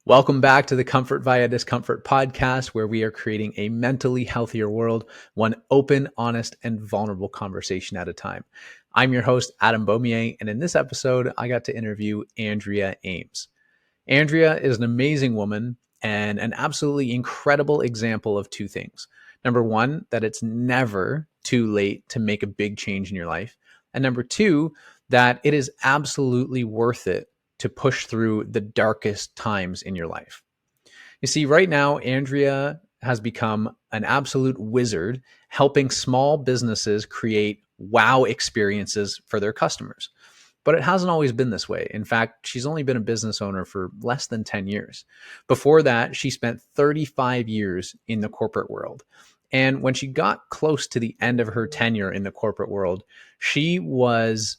Welcome back to the Comfort via Discomfort podcast, where we are creating a mentally healthier world, one open, honest, and vulnerable conversation at a time. I'm your host, Adam Beaumier, and in this episode, I got to interview Andrea Ames. Andrea is an amazing woman and an absolutely incredible example of two things. Number one, that it's never too late to make a big change in your life. And number two, that it is absolutely worth it to push through the darkest times in your life. You see, right now, Andrea has become an absolute wizard helping small businesses create wow experiences for their customers. But it hasn't always been this way. In fact, she's only been a business owner for less than 10 years. Before that, she spent 35 years in the corporate world. And when she got close to the end of her tenure in the corporate world, she was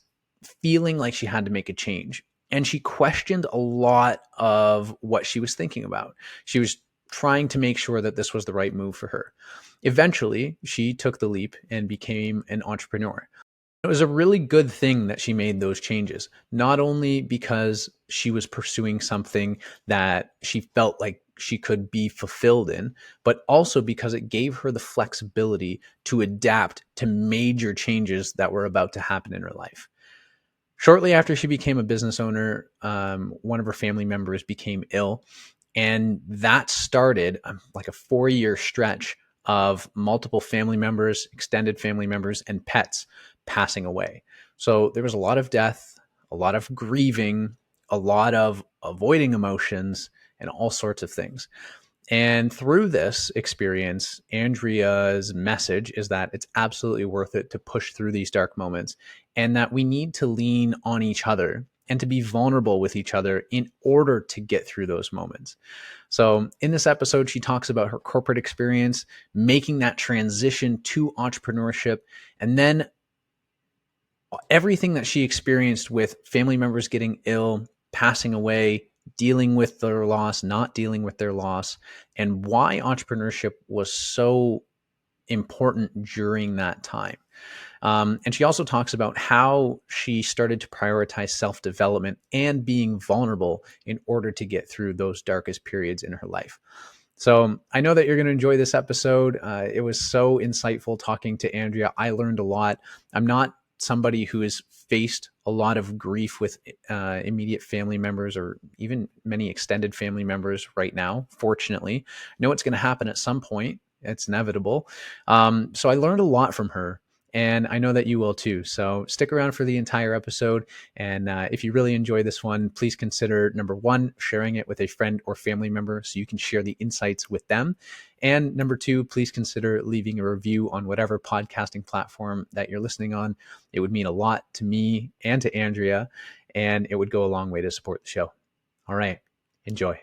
feeling like she had to make a change. And she questioned a lot of what she was thinking about. She was trying to make sure that this was the right move for her. Eventually, she took the leap and became an entrepreneur. It was a really good thing that she made those changes, not only because she was pursuing something that she felt like she could be fulfilled in, but also because it gave her the flexibility to adapt to major changes that were about to happen in her life. Shortly after she became a business owner, one of her family members became ill, and that started like a 4-year stretch of multiple family members, extended family members, and pets passing away. So there was a lot of death, a lot of grieving, a lot of avoiding emotions, and all sorts of things. And through this experience, Andrea's message is that it's absolutely worth it to push through these dark moments, and that we need to lean on each other and to be vulnerable with each other in order to get through those moments. So in this episode, she talks about her corporate experience, making that transition to entrepreneurship, and then everything that she experienced with family members getting ill, passing away, dealing with their loss, not dealing with their loss, and why entrepreneurship was so important during that time. And she also talks about how she started to prioritize self-development and being vulnerable in order to get through those darkest periods in her life. So I know that you're going to enjoy this episode. It was so insightful talking to Andrea. I learned a lot. I'm not somebody who has faced a lot of grief with immediate family members or even many extended family members right now. Fortunately, I know it's going to happen at some point. It's inevitable. So I learned a lot from her, and I know that you will too. So stick around for the entire episode. And if you really enjoy this one, please consider, number one, sharing it with a friend or family member so you can share the insights with them. And number two, please consider leaving a review on whatever podcasting platform that you're listening on. It would mean a lot to me and to Andrea, and it would go a long way to support the show. All right, enjoy.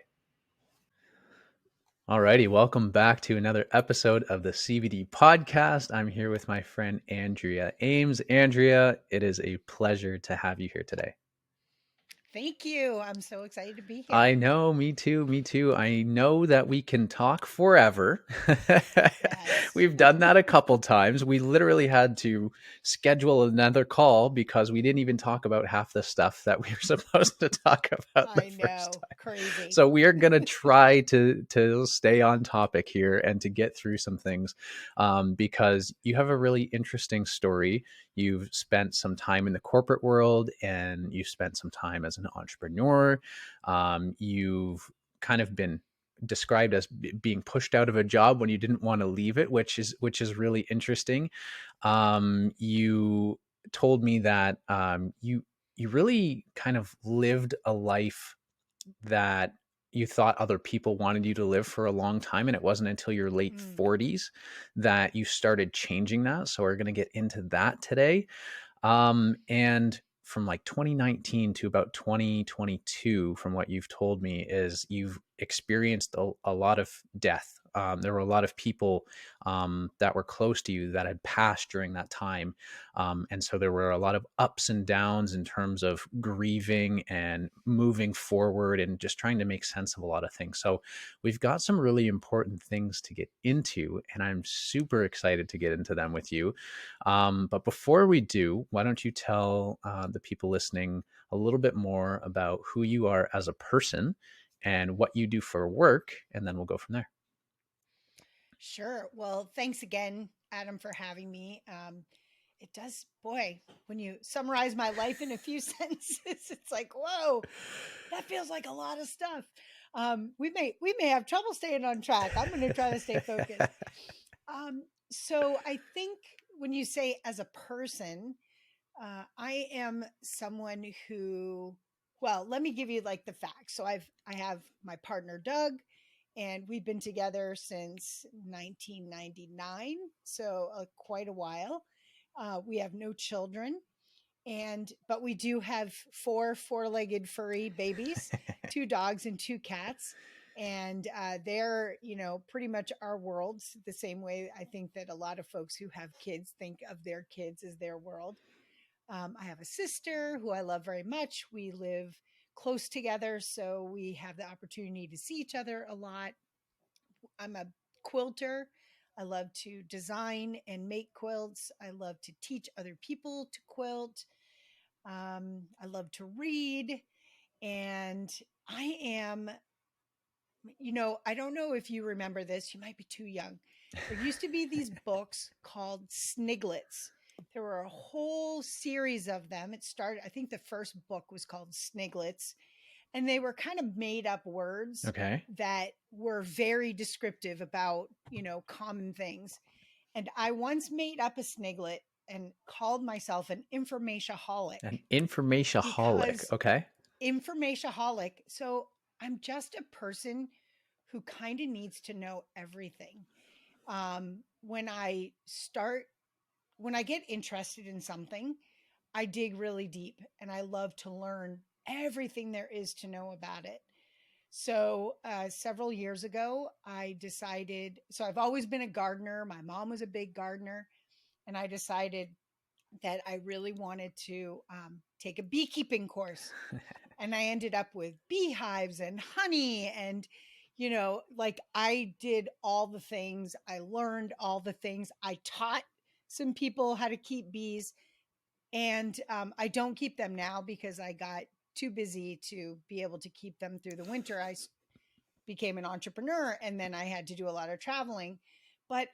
Alrighty, welcome back to another episode of the CVD Podcast. I'm here with my friend Andrea Ames. Andrea, it is a pleasure to have you here today. Thank you. I'm so excited to be I here. know, me too, me too. I know that we can talk forever. Yes. We've done that a couple times. We literally had to schedule another call because we didn't even talk about half the stuff that we were supposed to talk about the I first know. time. Crazy. So we are going to try to stay on topic here and to get through some things, because you have a really interesting story. You've spent some time in the corporate world and you've spent some time as an entrepreneur. You've kind of been described as being pushed out of a job when you didn't want to leave it, which is really interesting. You told me that you really kind of lived a life that you thought other people wanted you to live for a long time, and it wasn't until your late Mm. 40s that you started changing that. So we're going to get into that today. And from like 2019 to about 2022, from what you've told me, is you've experienced a lot of death. There were a lot of people that were close to you that had passed during that time. And so there were a lot of ups and downs in terms of grieving and moving forward and just trying to make sense of a lot of things. So we've got some really important things to get into, and I'm super excited to get into them with you. But before we do, why don't you tell the people listening a little bit more about who you are as a person and what you do for work, and then we'll go from there. Sure. Well, thanks again, Adam, for having me. It does, boy, when you summarize my life in a few sentences, it's like, whoa, that feels like a lot of stuff. We may have trouble staying on track. I'm going to try to stay focused. So I think when you say as a person, I am someone who, well, let me give you like the facts. So I have my partner Doug, and we've been together since 1999, so quite a while. We have no children, but we do have four-legged furry babies, two dogs and two cats. And they're, pretty much our worlds, the same way I think that a lot of folks who have kids think of their kids as their world. I have a sister who I love very much. We live close together, so we have the opportunity to see each other a lot. I'm a quilter. I love to design and make quilts. I love to teach other people to quilt. I love to read. And I am, I don't know if you remember this. You might be too young. There used to be these books called Sniglets. There were a whole series of them. It started, I think the first book was called Sniglets, and they were kind of made up words Okay. that were very descriptive about, common things. And I once made up a sniglet and called myself an informationaholic. An informationaholic. Because Okay. informationaholic. So I'm just a person who kind of needs to know everything. When I start, when I get interested in something, I dig really deep and I love to learn everything there is to know about it. So, several years ago, I decided, so I've always been a gardener. My mom was a big gardener, and I decided that I really wanted to take a beekeeping course. And I ended up with beehives and honey. And, like I did all the things, I learned all the things. I taught some people how to keep bees. And I don't keep them now because I got too busy to be able to keep them through the winter. I became an entrepreneur and then I had to do a lot of traveling. But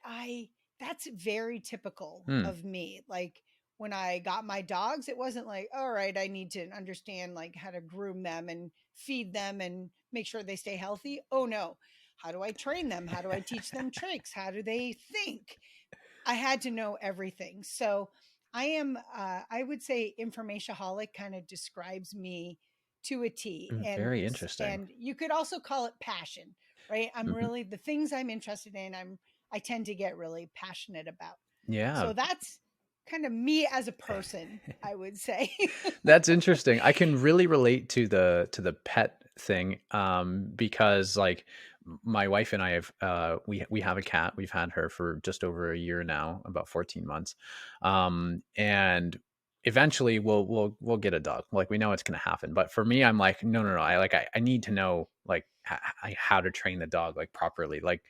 that's very typical Hmm. of me. Like when I got my dogs, it wasn't like, all right, I need to understand like how to groom them and feed them and make sure they stay healthy. Oh no. How do I train them? How do I teach them tricks? How do they think? I had to know everything. So I would say informationaholic kind of describes me to a T. Very interesting. And you could also call it passion, right? I'm Mhm. really, the things I'm interested in, I tend to get really passionate about. Yeah. So that's kind of me as a person, I would say. That's interesting. I can really relate to the pet thing, because like my wife and I have we have a cat. We've had her for just over a year now, about 14 months. And eventually we'll get a dog. Like we know it's gonna happen. But for me, I'm like, no. I need to know like how to train the dog like properly. Like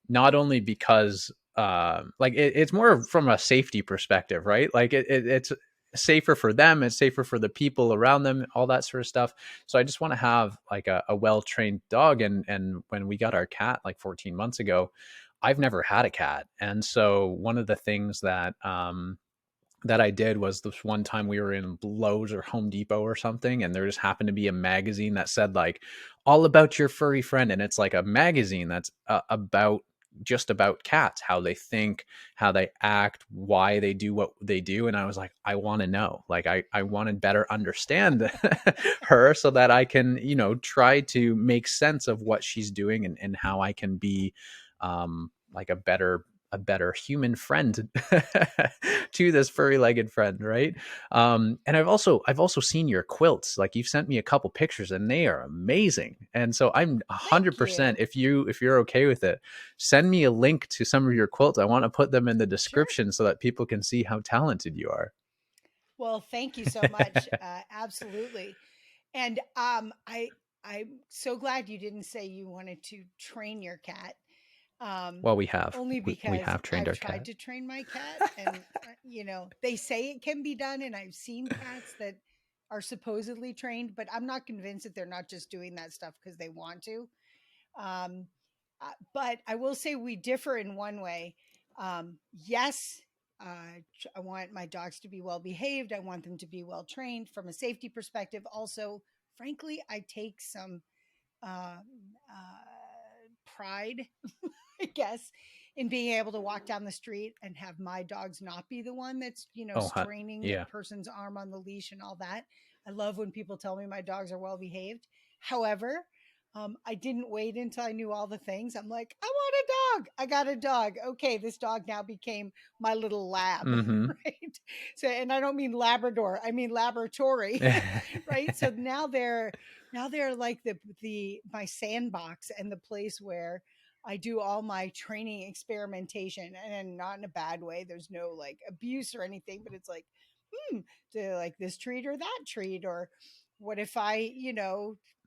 not only because like it's more from a safety perspective, right? Like it's safer for them, it's safer for the people around them, all that sort of stuff. So I just want to have like a well-trained dog. And when we got our cat like 14 months ago, I've never had a cat. And so one of the things that I did was this one time we were in Lowe's or Home Depot or something, and there just happened to be a magazine that said like all about your furry friend, and it's like a magazine that's about just about cats, how they think, how they act, why they do what they do. And I was like, I want to know, like I want to better understand her so that I can, try to make sense of what she's doing, and how I can be like a better human friend to this furry-legged friend, right? And I've also seen your quilts. Like you've sent me a couple pictures, and they are amazing. And so I'm Thank 100%, you. if you're okay with it, send me a link to some of your quilts. I want to put them in the Sure. description so that people can see how talented you are. Well, thank you so much. Absolutely. And I'm so glad you didn't say you wanted to train your cat. Um, Well, we have only we because have trained I've our tried cat. to train my cat, and they say it can be done, and I've seen cats that are supposedly trained, but I'm not convinced that they're not just doing that stuff because they want to. Um, but I will say we differ in one way. Yes, I want my dogs to be well behaved. I want them to be well trained from a safety perspective. Also, frankly, I take some uh, pride, I guess, in being able to walk down the street and have my dogs not be the one that's, Oh, straining the yeah. person's arm on the leash and all that. I love when people tell me my dogs are well behaved. However, I didn't wait until I knew all the things. I'm like, I want a dog. I got a dog. Okay, this dog now became my little lab, Mm-hmm. right? So, and I don't mean Labrador, I mean laboratory, right? So now they're like the my sandbox and the place where I do all my training experimentation, and not in a bad way. There's no like abuse or anything, but it's like, do like this treat or that treat, or what if I,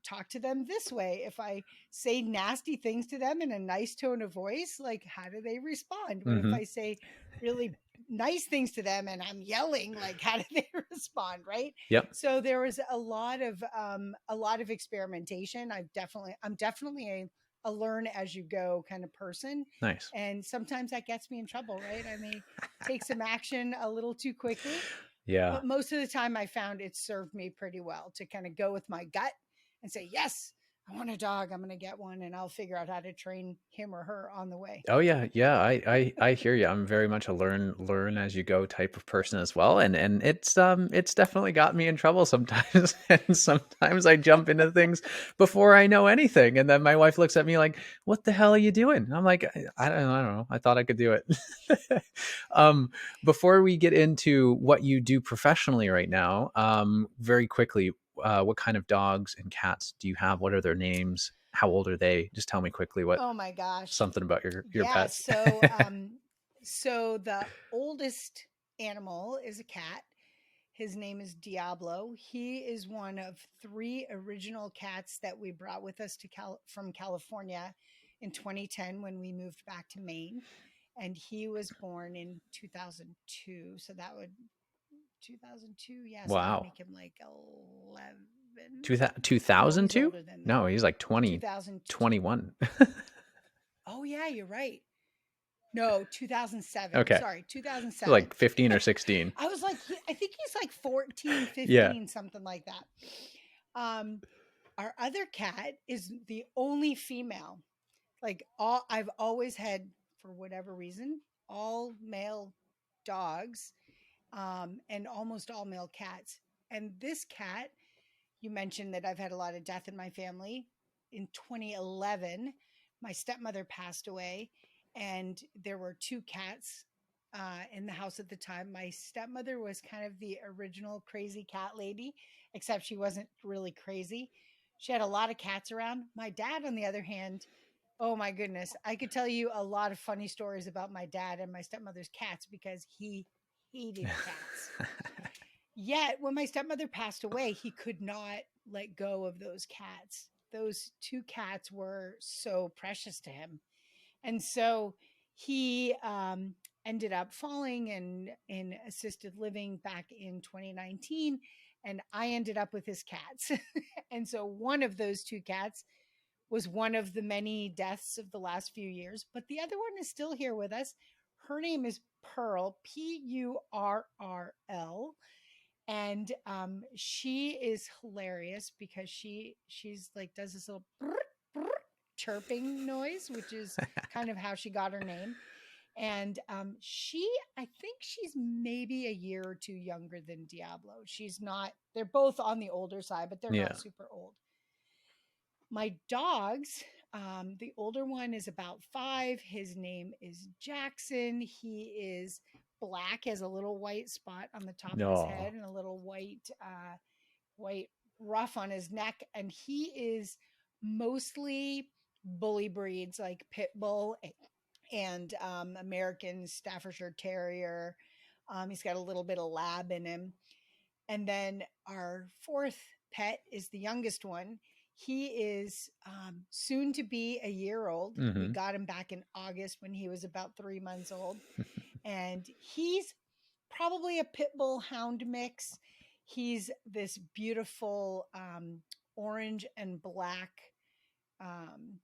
talk to them this way? If I say nasty things to them in a nice tone of voice, like how do they respond? What if Mm-hmm. I say really nice things to them and I'm yelling, like how do they respond, right? Yep. So there was a lot of experimentation. I'm definitely a learn as you go kind of person. Nice. And sometimes that gets me in trouble, right? I may take some action a little too quickly, Yeah. but most of the time I found it served me pretty well to kind of go with my gut and say, yes, I want a dog. I'm going to get one, and I'll figure out how to train him or her on the way. Oh yeah, yeah. I hear you. I'm very much a learn as you go type of person as well, and it's definitely got me in trouble sometimes. And sometimes I jump into things before I know anything, and then my wife looks at me like, "What the hell are you doing?" And I'm like, I don't know. I thought I could do it." um, Before we get into what you do professionally right now, very quickly, what kind of dogs and cats do you have? What are their names? How old are they? Just tell me quickly what Oh my gosh. something about your Yeah. pets. So the oldest animal is a cat. His name is Diablo. He is one of three original cats that we brought with us from California in 2010 when we moved back to Maine. And he was born in 2002. So that would 2002. Yeah. So that would Wow. make him like 11. No, he's 2002? older than that. No, he's like 20, 2002. 21. Oh, yeah, you're right. No, 2007. Okay. Sorry, 2007. Like 15 or 16. I was like, I think he's like 14, Yeah. 15, something like that. Um, our other cat is the only female. Like I've always had, for whatever reason, all male dogs, and almost all male cats. And this cat, you mentioned that I've had a lot of death in my family. In 2011, my stepmother passed away, and there were two cats in the house at the time. My stepmother was kind of the original crazy cat lady, except she wasn't really crazy. She had a lot of cats around. My dad, on the other hand, oh my goodness, I could tell you a lot of funny stories about my dad and my stepmother's cats because he hated cats. Yet, when my stepmother passed away, he could not let go of those cats. Those two cats were so precious to him. And so he ended up falling in assisted living back in 2019. And I ended up with his cats. And so one of those two cats was one of the many deaths of the last few years, but the other one is still here with us. Her name is Pearl, Purrl, and she is hilarious because she's like does this little chirping noise, which is kind of how she got her name. And I think she's maybe a year or two younger than Diablo. She's not, they're both on the older side, but they're Yeah. not super old. My dogs, the older one is about 5. His name is Jackson. He is black, has a little white spot on the top of his No. head and a little white ruff on his neck. And he is mostly bully breeds like pit bull and American Staffordshire Terrier. He's got a little bit of lab in him. And then our fourth pet is the youngest one. He is soon to be a year old. We Mm-hmm. got him back in August when he was about 3 months old. And he's probably a pit bull hound mix. He's this beautiful orange and black. Um,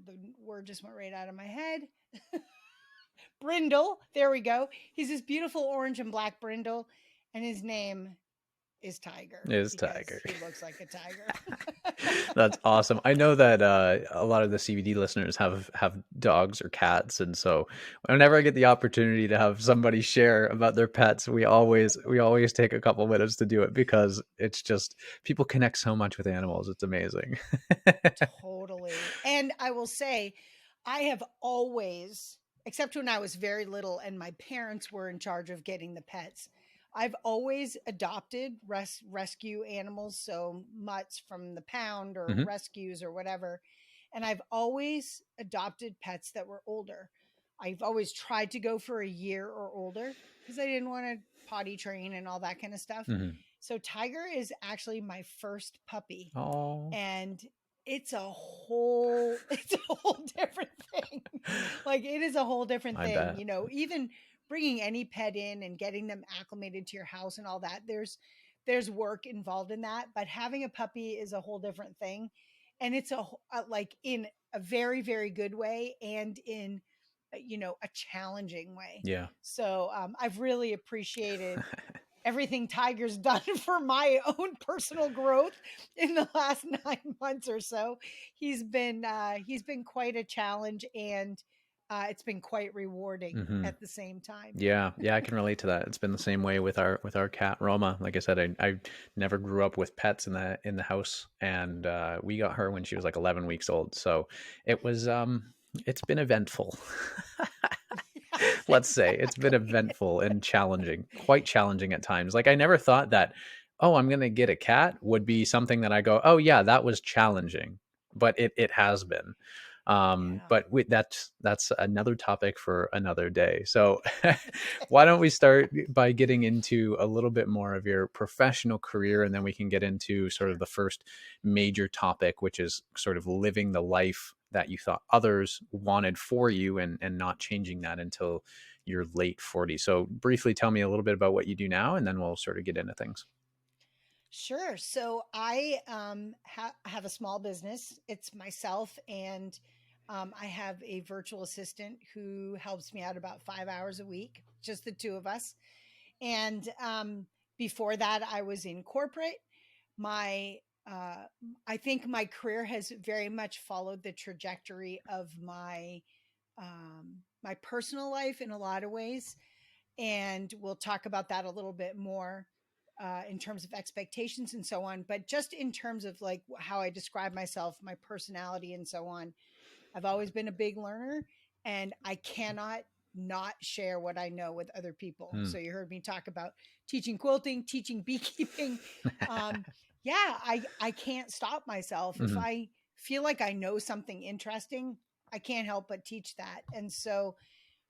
the word just went right out of my head. Brindle. There we go. He's this beautiful orange and black brindle, and his name is Tiger Is because Tiger. he looks like a tiger. That's awesome. I know that a lot of the CVD listeners have dogs or cats, and so whenever I get the opportunity to have somebody share about their pets, we always take a couple minutes to do it because it's just people connect so much with animals. It's amazing. Totally. And I will say, I have always, except when I was very little and my parents were in charge of getting the pets, I've always adopted rescue animals, so mutts from the pound or Hmm. rescues or whatever. And I've always adopted pets that were older. I've always tried to go for a year or older because I didn't want to potty train and all that kind of stuff. Hmm. So Tiger is actually my first puppy, Oh, and it's a whole different thing. Like, it is a whole different I thing, bet. even bringing any pet in and getting them acclimated to your house and all that. There's work involved in that, but having a puppy is a whole different thing. And it's like in a very, very good way and in a challenging way. Yeah. So I've really appreciated everything Tiger's done for my own personal growth in the last 9 months or so. He's been quite a challenge, and it's been quite rewarding Hmm. at the same time. Yeah, yeah, I can relate to that. It's been the same way with our cat Roma. Like I said, I never grew up with pets in the house, and we got her when she was like 11 weeks old. So it was it's been eventful. Yes, Let's say it's been exactly. eventful and challenging, quite challenging at times. Like I never thought that, oh, I'm gonna get a cat would be something that I go, oh yeah, that was challenging, but it has been. Yeah. But that's another topic for another day. So why don't we start by getting into a little bit more of your professional career, and then we can get into sort of Sure. the first major topic, which is sort of living the life that you thought others wanted for you, and not changing that until your late 40s. So briefly tell me a little bit about what you do now, and then we'll sort of get into things. Sure. So I have a small business. It's myself, and I have a virtual assistant who helps me out about 5 hours a week, just the two of us. And before that, I was in corporate. My uh, I think my career has very much followed the trajectory of my personal life in a lot of ways, and we'll talk about that a little bit more in terms of expectations and so on. But just in terms of like how I describe myself, my personality, and so on, I've always been a big learner, and I cannot not share what I know with other people. Hmm. So you heard me talk about teaching quilting, teaching beekeeping. Um, yeah, I can't stop myself. If Hmm. I feel like I know something interesting, I can't help but teach that. And so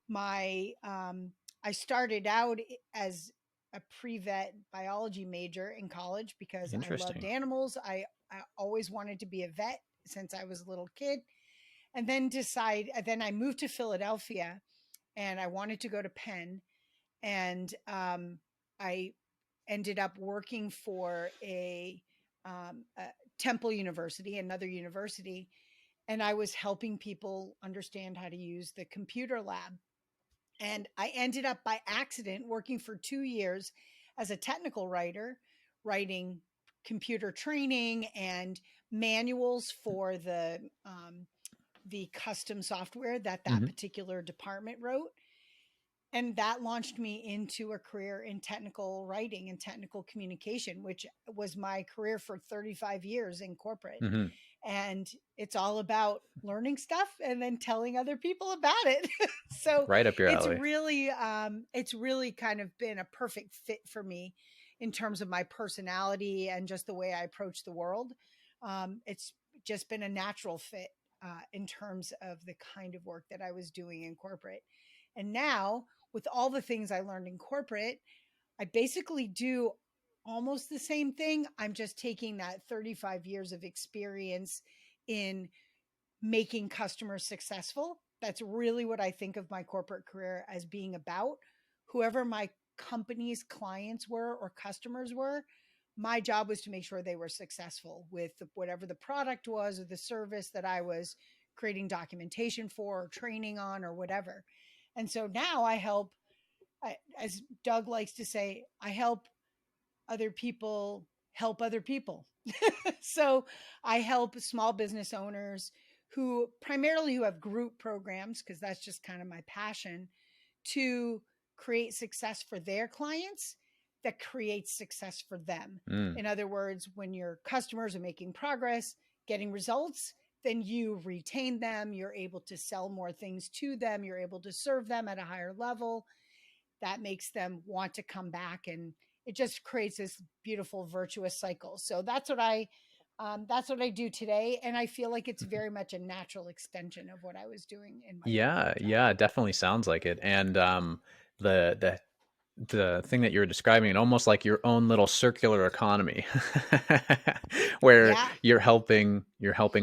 my I started out as a pre-vet biology major in college because I loved Interesting. animals. I always wanted to be a vet since I was a little kid. And then I moved to Philadelphia, and I wanted to go to Penn. And I ended up working for a Temple University, another university, and I was helping people understand how to use the computer lab. And I ended up by accident working for 2 years as a technical writer, writing computer training and manuals for the custom software that Hmm. particular department wrote. And that launched me into a career in technical writing and technical communication, which was my career for 35 years in corporate. Hmm. And it's all about learning stuff and then telling other people about it. So Right up your alley. it's really kind of been a perfect fit for me in terms of my personality and just the way I approach the world. It's just been a natural fit in terms of the kind of work that I was doing in corporate. And now, with all the things I learned in corporate, I basically do almost the same thing. I'm just taking that 35 years of experience in making customers successful. That's really what I think of my corporate career as being about. Whoever my company's clients were or customers were. My job was to make sure they were successful with whatever the product was or the service that I was creating documentation for or training on or whatever. And so now I help, as Doug likes to say, I help other people help other people. So I help small business owners who have group programs, because that's just kind of my passion, to create success for their clients that creates success for them. In other words, when your customers are making progress, getting results, then you retain them. You're able to sell more things to them. You're able to serve them at a higher level. That makes them want to come back, and it just creates this beautiful virtuous cycle. So that's what I do today, and I feel like it's very much a natural extension of what I was doing in my Yeah, job. yeah, it definitely sounds like it. And the the thing that you're describing, it almost like your own little circular economy where Yeah, you're helping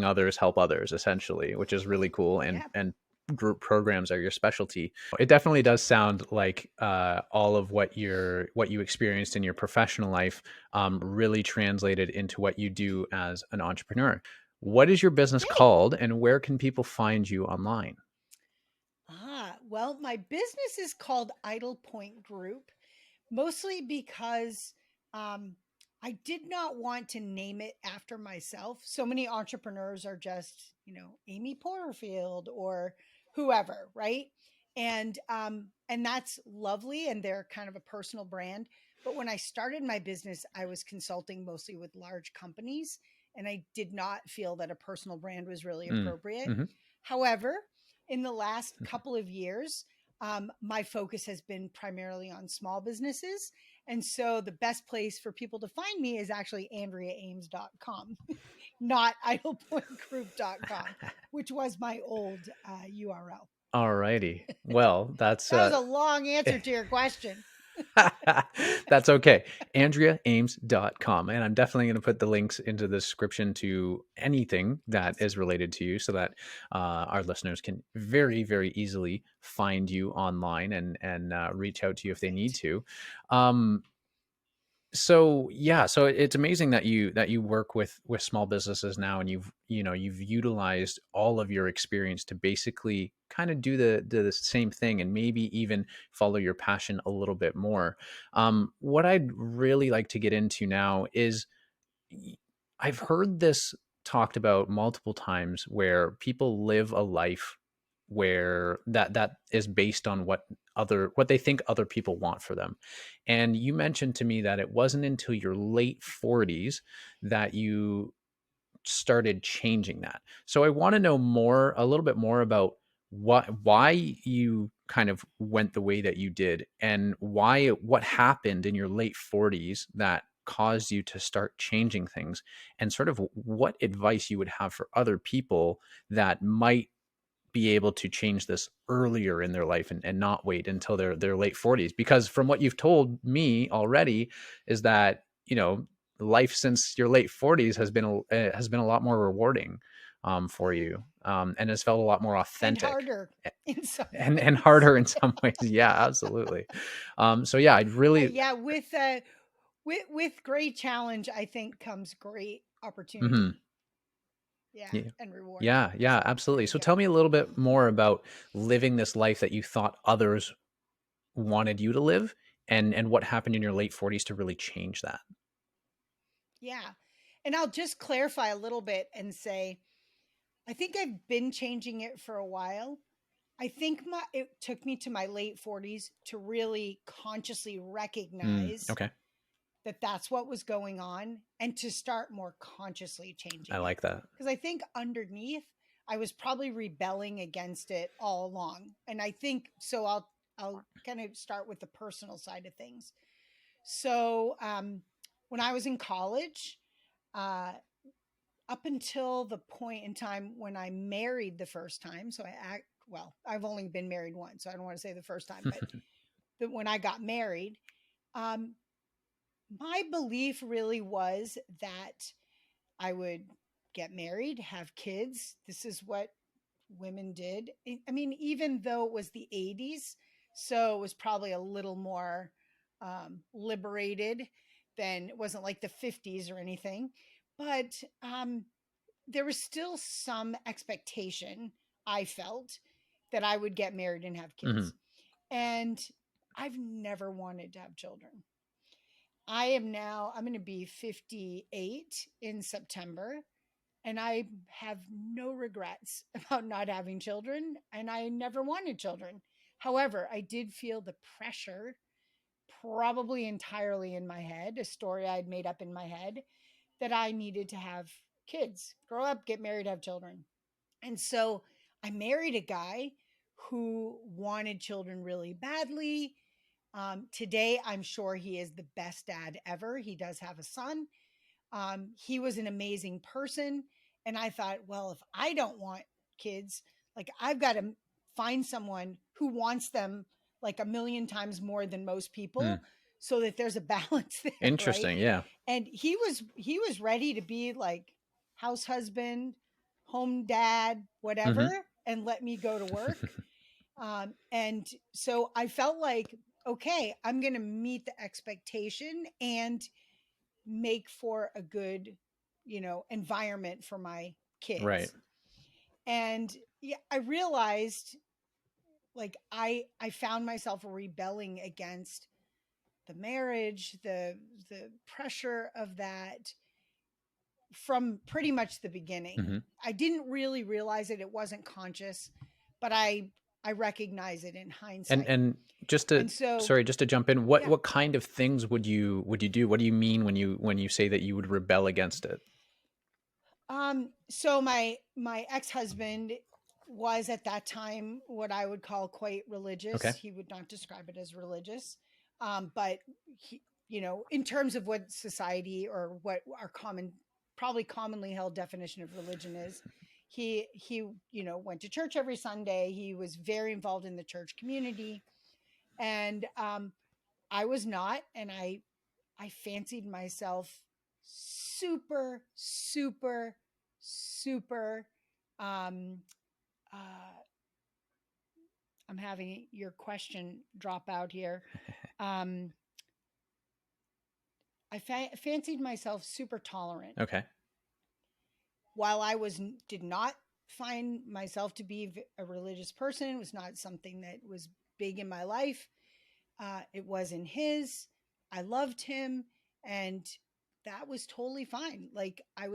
others help others essentially, which is really cool. yeah, And group programs are your specialty. It definitely does sound like all of what you experienced in your professional life really translated into what you do as an entrepreneur. What is your business yay. called, and where can people find you online? Well, my business is called Idle Point Group, mostly because um, I did not want to name it after myself. So many entrepreneurs are just, Amy Porterfield or whoever, right? And that's lovely, and they're kind of a personal brand. But when I started my business, I was consulting mostly with large companies, and I did not feel that a personal brand was really Mm. appropriate. Hmm. However, in the last couple of years, my focus has been primarily on small businesses. And so the best place for people to find me is actually AndreaAmes.com, not idlepointgroup.com, which was my old URL. All righty. Well, that's That was a long answer to your question. that's okay. AndreaAmes.com. And I'm definitely going to put the links into the description to anything that is related to you so that our listeners can very, very easily find you online and reach out to you if they need Perfect. to. Um, so yeah, so it's amazing that you work with small businesses now, and you've utilized all of your experience to basically kind of do the same thing, and maybe even follow your passion a little bit more. What I'd really like to get into now is, I've heard this talked about multiple times, where people live a life where that is based on what they think other people want for them. And you mentioned to me that it wasn't until your late 40s that you started changing that. So I want to know a little bit more about why you kind of went the way that you did, and what happened in your late 40s that caused you to start changing things, and sort of what advice you would have for other people that might be able to change this earlier in their life, and not wait until their late 40s. Because from what you've told me already is that, life since your late 40s has been a lot more rewarding for you, and has felt a lot more And authentic, harder in some and ways. harder in some ways. Yeah, absolutely. So yeah, I'd really. Yeah, with great challenge, I think comes great Mhm. opportunity. Yeah, Yeah. and reward. Yeah, yeah, So there absolutely. you So go. tell me a little bit more about living this life that you thought others wanted you to live, and what happened in your late 40s to really change that. Yeah. And I'll just clarify a little bit and say, I think I've been changing it for a while. I think it took me to my late 40s to really consciously recognize Okay. that that's what was going on and to start more consciously I changing it. like that. Because I think underneath, I was probably rebelling against it all along. And I think so. I'll kind of start with the personal side of things. So when I was in college, uh, up until the point in time when I married the first time, so I've only been married once, so I don't want to say the first time, but when I got married, um, my belief really was that I would get married, have kids. This is what women did. I mean, even though it was the 80s, so it was probably a little more. liberated than, it wasn't like the 50s or anything, but there was still some expectation, I felt, that I would get married and have Hmm. kids. And I've never wanted to have children. I'm going to be 58 in September, and I have no regrets about not having children, and I never wanted children. However, I did feel the pressure, probably entirely in my head, a story I'd made up in my head, that I needed to have kids, grow up, get married, have children. And so I married a guy who wanted children really badly. Today, I'm sure he is the best dad ever. He does have a son. He was an amazing person. And I thought, well, if I don't want kids, like I've got to find someone who wants them like a million times more than most Hmm. people, so that there's a balance there, right? Interesting. Yeah. And he was ready to be like house husband, home dad, whatever, Hmm. and let me go to work. And so I felt like, okay, I'm going to meet the expectation and make for a good, environment for my Right. kids. And yeah, I realized, like, I found myself rebelling against the marriage, the pressure of that from pretty much the beginning. Hmm. I didn't really realize it. It wasn't conscious, but I recognize it in hindsight. And just to, And so, sorry, just to jump in, yeah. what kind of things would you do? What do you mean when you say that you would rebel against it? So my ex-husband was at that time what I would call quite religious. Okay. He would not describe it as religious. But he, in terms of what society or what our probably commonly held definition of religion is, he went to church every Sunday. He was very involved in the church community, and I was not, and I fancied myself super, super, super. Um, uh, I'm having your question drop out here. Um, I fancied myself super tolerant. Okay. While did not find myself to be a religious person, it was not something that was big in my life. It was in his. I loved him, and that was totally fine. Like I,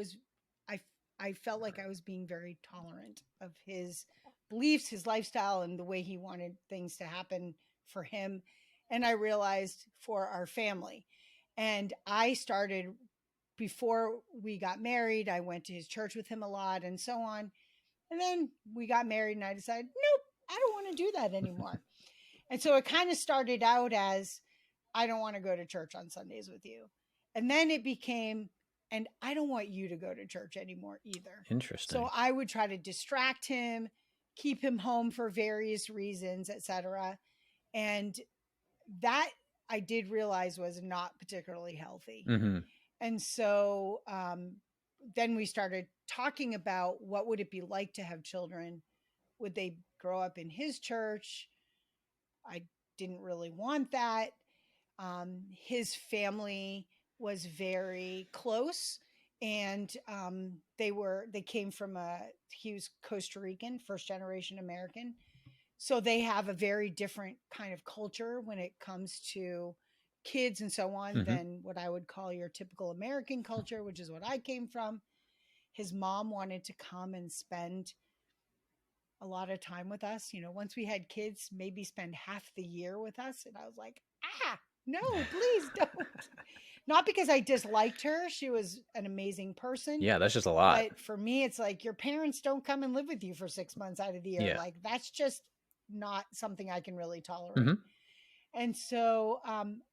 I felt like I was being very tolerant of his beliefs, his lifestyle, and the way he wanted things to happen for him. And I realized for our family. And I started, before we got married, I went to his church with him a lot and so on. And then we got married, and I decided, nope, I don't want to do that anymore. And so it kind of started out as, I don't want to go to church on Sundays with you. And then it became, and I don't want you to go to church anymore either. Interesting. So I would try to distract him, keep him home for various reasons, etc. And that, I did realize, was not particularly healthy. Hmm. And so then we started talking about, what would it be like to have children? Would they grow up in his church? I didn't really want that. His family was very close, and they came from he was Costa Rican, first generation American. So they have a very different kind of culture when it comes to kids and so on Hmm. than what I would call your typical American culture, which is what I came from. His mom wanted to come and spend a lot of time with us. Once we had kids, maybe spend half the year with us. And I was like, no, please don't. Not because I disliked her. She was an amazing person. Yeah, that's just a lot. But for me, it's like, your parents don't come and live with you for 6 months out of the year. Yeah. Like, that's just not something I can really tolerate. Hmm. And so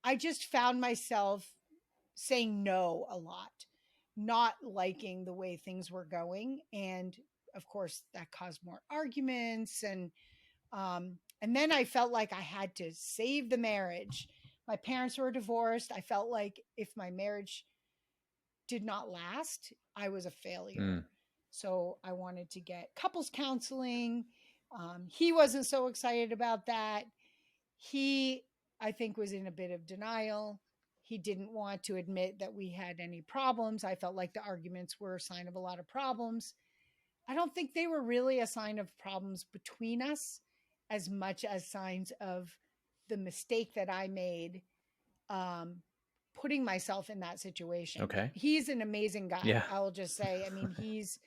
I just found myself saying no a lot, not liking the way things were going. And of course, that caused more arguments. And then I felt like I had to save the marriage. My parents were divorced. I felt like if my marriage did not last, I was a failure. So I wanted to get couples counseling. He wasn't so excited about that. He I think, was in a bit of denial. He didn't want to admit that we had any problems. I felt like the arguments were a sign of a lot of problems. I don't think they were really a sign of problems between us as much as signs of the mistake that I made, um, putting myself in that situation. Okay. He's an amazing guy. Yeah. I will just say, I mean, he's,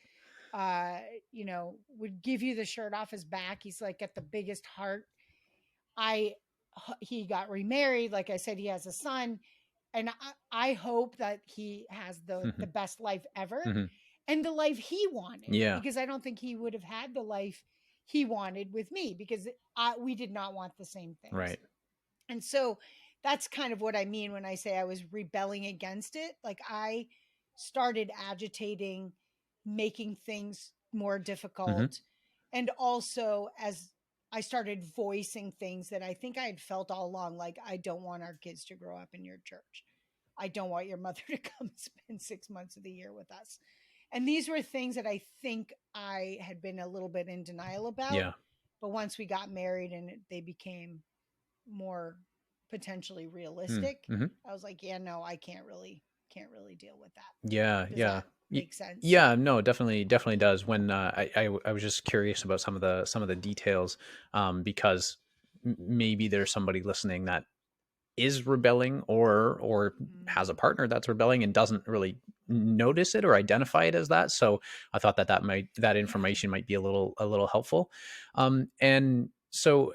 would give you the shirt off his back. He's like got the biggest heart. I, he got remarried. Like I said, he has a son, and I hope that he has the Mhm. best life ever Mhm. and the life he wanted, Yeah. because I don't think he would have had the life he wanted with me, because we did not want the same things. Right. And so that's kind of what I mean when I say I was rebelling against it. Like I started agitating, making things more Mhm. difficult. And also, as I started voicing things that I think I had felt all along, like, I don't want our kids to grow up in your church. I don't want your mother to come spend 6 months of the year with us. And these were things that I think I had been a little bit in denial about. Yeah. But once we got married and they became more potentially realistic, Mm-hmm. I was like, yeah, no, I can't really deal with that. Yeah. Does Yeah. that make sense? Yeah, no, definitely does. When I was just curious about some of the details, because maybe there's somebody listening that is rebelling, or has a Mm. partner that's rebelling and doesn't really notice it or identify it as that. So I thought that Yeah. information might be a little helpful. And so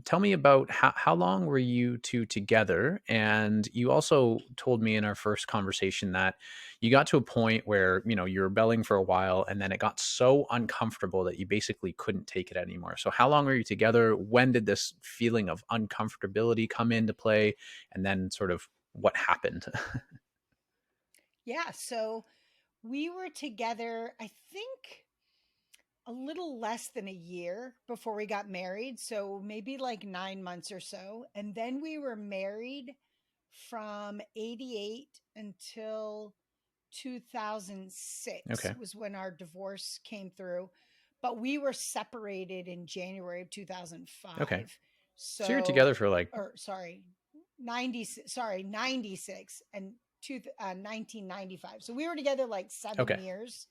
tell me about how long were you two together? And you also told me in our first conversation that you got to a point where, you were rebelling for a while, and then it got so uncomfortable that you basically couldn't take it anymore. So how long were you together? When did this feeling of uncomfortability come into play? And then sort of what happened? Yeah. So we were together, I think, a little less than a year before we got married. So maybe like 9 months or so. And then we were married from 88 until 2006 Okay. was when our divorce came through. But we were separated in January of Okay. 2005. So you're So, together for like, or sorry, 96 and 1995. So we were together like 7 okay. years.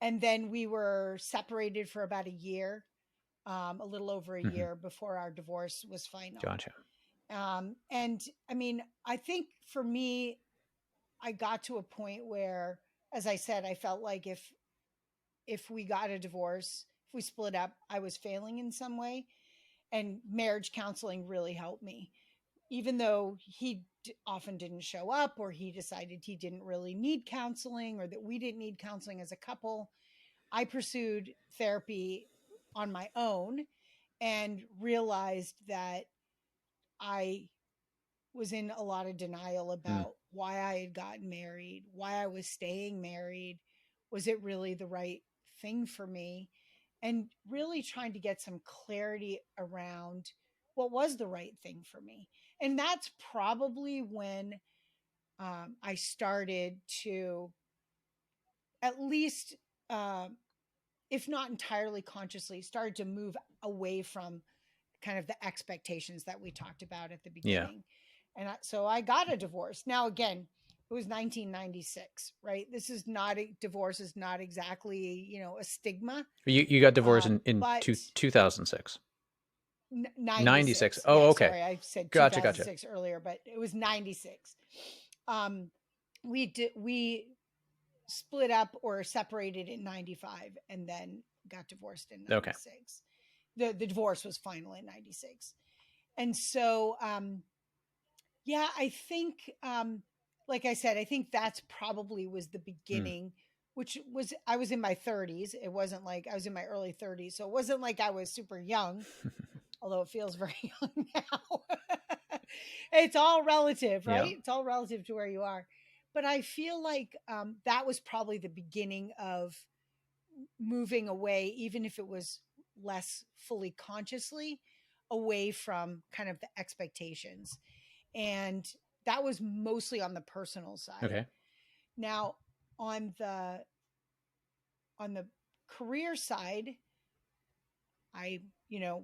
And then we were separated for about a year, a little over a Hmm. year before our divorce was final. Gotcha. And I mean, I think for me, I got to a point where, as I said, I felt like if we got a divorce, if we split up, I was failing in some way. And marriage counseling really helped me, even though he often didn't show up, or he decided he didn't really need counseling, or that we didn't need counseling as a couple. I pursued therapy on my own and realized that I was in a lot of denial Mm. about why I had gotten married, why I was staying married. Was it really the right thing for me? And really trying to get some clarity around what was the right thing for me. And that's probably when I started to, at least, um, if not entirely consciously, started to move away from kind of the expectations that we talked about at the Yeah. beginning. And so I got a divorce. Now, again, it was 1996, right? This is not a divorce, is not exactly, a stigma, You got divorced in but 2006. 96. 96. Oh, Yeah, okay. sorry, I said Gotcha. 2006 earlier, but it was 96. Um, we split up or separated in 95 and then got divorced in Okay. 96. The divorce was final in 96. And so, yeah, I think, like I said, I think that's probably was the Mm. beginning, which was, I was in my 30s. It wasn't like I was in my early 30s. So it wasn't like I was super young, although it feels very young now. It's all relative, Yeah. right? It's all relative to where you are. But I feel like that was probably the beginning of moving away, even if it was less fully consciously, away from kind of the expectations. And that was mostly on the personal side. Okay. Now, on the career side, I,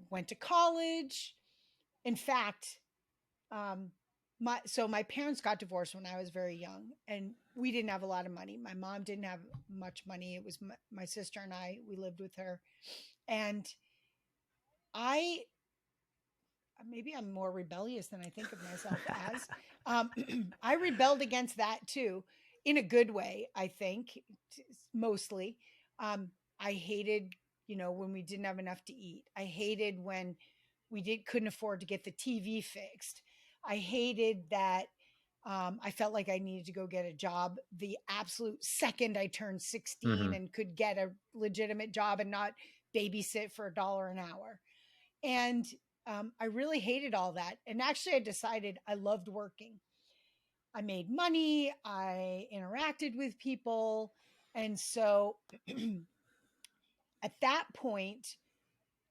went to college. In fact, Um, my parents got divorced when I was very young, and we didn't have a lot of money. My mom didn't have much money. It was my sister and I. We lived with her, and I maybe I'm more rebellious than I think of myself as. Um, I rebelled against that too, in a good way. I think mostly. I hated, when we didn't have enough to eat. I hated when we couldn't afford to get the TV fixed. I hated that. I felt like I needed to go get a job the absolute second I turned 16 Mhm. and could get a legitimate job and not babysit for $1 an hour. And I really hated all that. And actually, I decided I loved working. I made money, I interacted with people. And so at that point,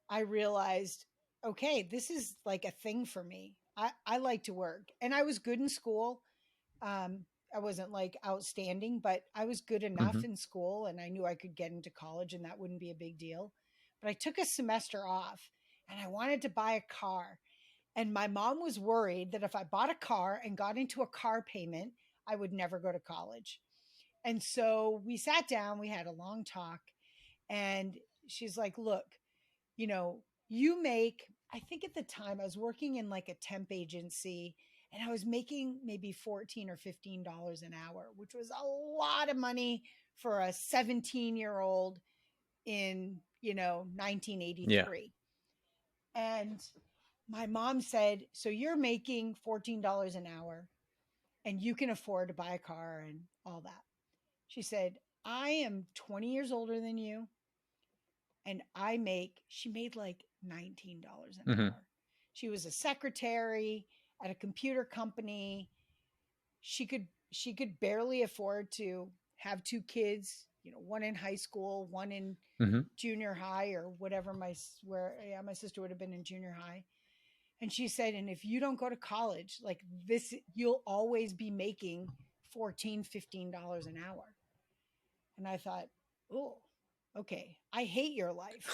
I realized, okay, this is like a thing for me. I like to work. And I was good in school. Um, I wasn't like outstanding, but I was good enough Mhm. in school and I knew I could get into college and that wouldn't be a big deal. But I took a semester off and I wanted to buy a car. And my mom was worried that if I bought a car and got into a car payment, I would never go to college. And so we sat down, we had a long talk, and she's like, look, you know, you make, I think at the time I was working in like a temp agency and I was making maybe 14 or $15 an hour, which was a lot of money for a 17-year-old in, Yeah. 1983. And my mom said, so you're making $14 an hour and you can afford to buy a car and all that. She said, I am 20 years older than you and she made like $19 an Mhm. hour. She was a secretary at a computer company. She could barely afford to have two kids, one in high school, one in Mhm. junior high or whatever my sister would have been in junior high. And she said, and if you don't go to college, like this, you'll always be making $14, $15 an hour. And I thought, oh, okay. I hate your life.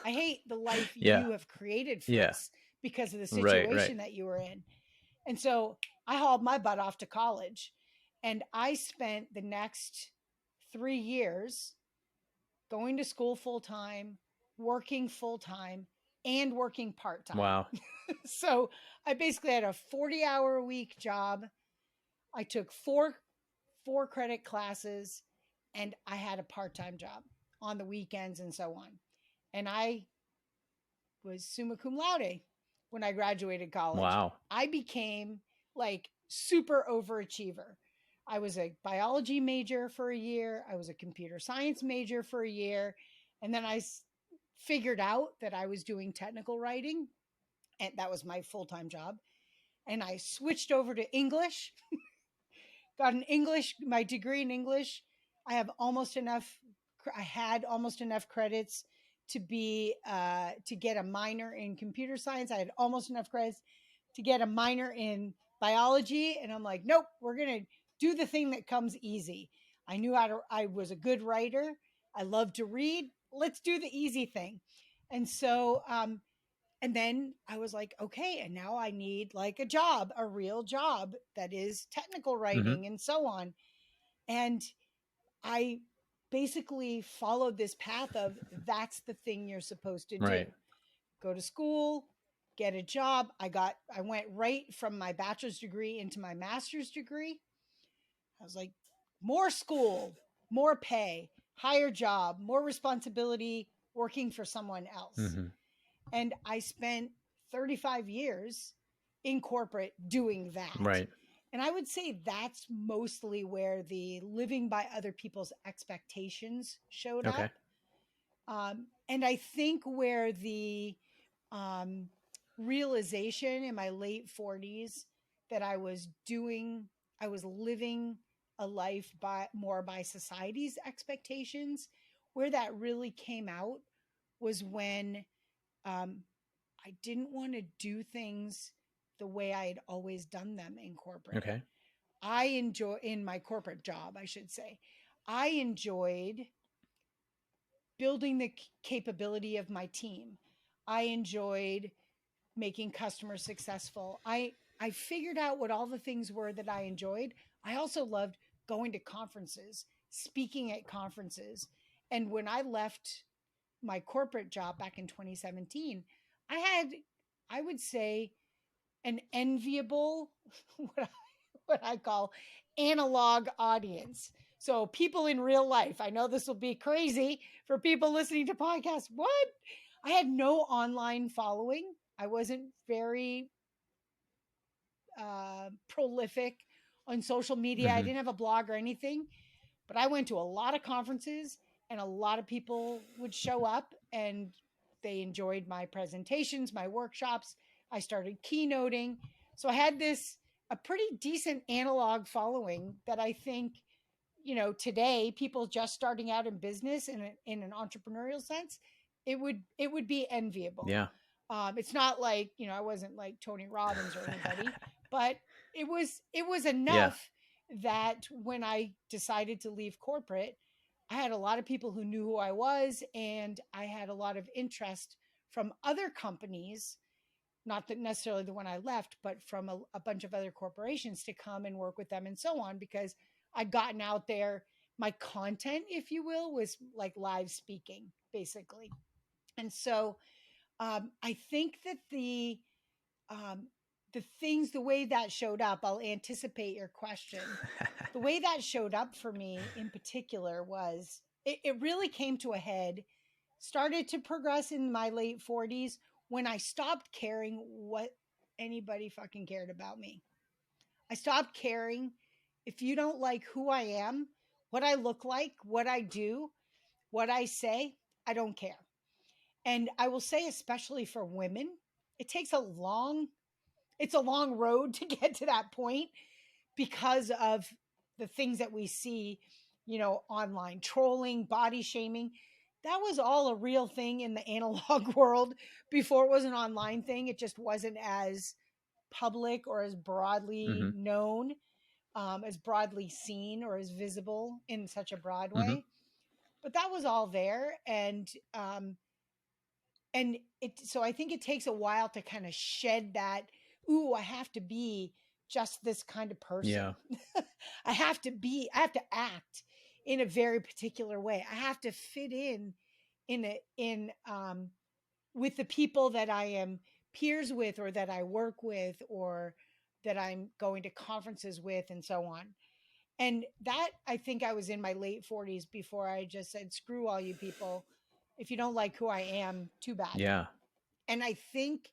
I hate the life Yeah. you have created for Yeah. us because of the Right, right. situation that you were in. And so I hauled my butt off to college and I spent the next 3 years going to school full time, working full time, and working part time. Wow. So I basically had a 40-hour a week job. I took four credit classes and I had a part-time job on the weekends and so on. And I was summa cum laude when I graduated college. Wow. I became like super overachiever. I was a biology major for a year, I was a computer science major for a year, and then I figured out that I was doing technical writing and that was my full-time job. And I switched over to English, got my degree in English. I have almost enough, I had almost enough credits to get a minor in computer science. I had almost enough credits to get a minor in biology. And I'm like, nope, we're going to do the thing that comes easy. I was a good writer. I love to read. Let's do the easy thing. And so, and then I was like, okay, and now I need like a job, a real job that is technical Mhm. writing and so on. And I basically followed this path of that's the thing you're supposed to do. Right. Go to school, get a job. I went right from my bachelor's degree into my master's degree. I was like, more school, more pay, higher job, more responsibility, working for someone else. Mhm. And I spent 35 years in corporate doing that. Right. And I would say that's mostly where the living by other people's expectations showed Okay. up. And I think where the um, realization in my late 40s that I was living a life by society's expectations, where that really came out was when um, I didn't want to do things the way I had always done them in corporate. Okay. In my corporate job, I should say, I enjoyed building the capability of my team. I enjoyed making customers successful. I figured out what all the things were that I enjoyed. I also loved going to conferences, speaking at conferences. And when I left my corporate job back in 2017, I had, I would say, an enviable, what I, what I call analog audience. So people in real life. I know this will be crazy for people listening to podcasts. What? I had no online following. I wasn't very prolific on social media. I Hmm. didn't have a blog or anything, but I went to a lot of conferences and a lot of people would show up and they enjoyed my presentations, my workshops. I started keynoting. So I had this a pretty decent analog following that I think, today people just starting out in business in an entrepreneurial sense, it would be enviable. Yeah. It's not like, I wasn't like Tony Robbins or anybody, but it was Yeah. enough that when I decided to leave corporate, I had a lot of people who knew who I was, and I had a lot of interest from other companies, not that necessarily the one I left, but from a bunch of other corporations to come and work with them and so on, because I'd gotten out there. My content, if you will, was like live speaking, basically. And so I think that um, the things, the way that showed up, I'll anticipate your question. The way that showed up for me in particular was it really came to a head, started to progress in my late 40s when I stopped caring what anybody fucking cared about me. I stopped caring. If you don't like who I am, what I look like, what I do, what I say, I don't care. And I will say, especially for women, it takes it's a long road to get to that point because of the things that we see, online trolling, body shaming. That was all a real thing in the analog world before it was an online thing. It just wasn't as public or as broadly Hmm. known, as broadly seen or as visible in such a broad Hmm. way. But that was all there. And so I think it takes a while to kind of shed that, ooh, I have to be just this kind of person. Yeah. I have to act in a very particular way. I have to fit in with the people that I am peers with, or that I work with, or that I'm going to conferences with, and so on. And that, I think I was in my late 40s before I just said, screw all you people. If you don't like who I am, too bad. Yeah. And I think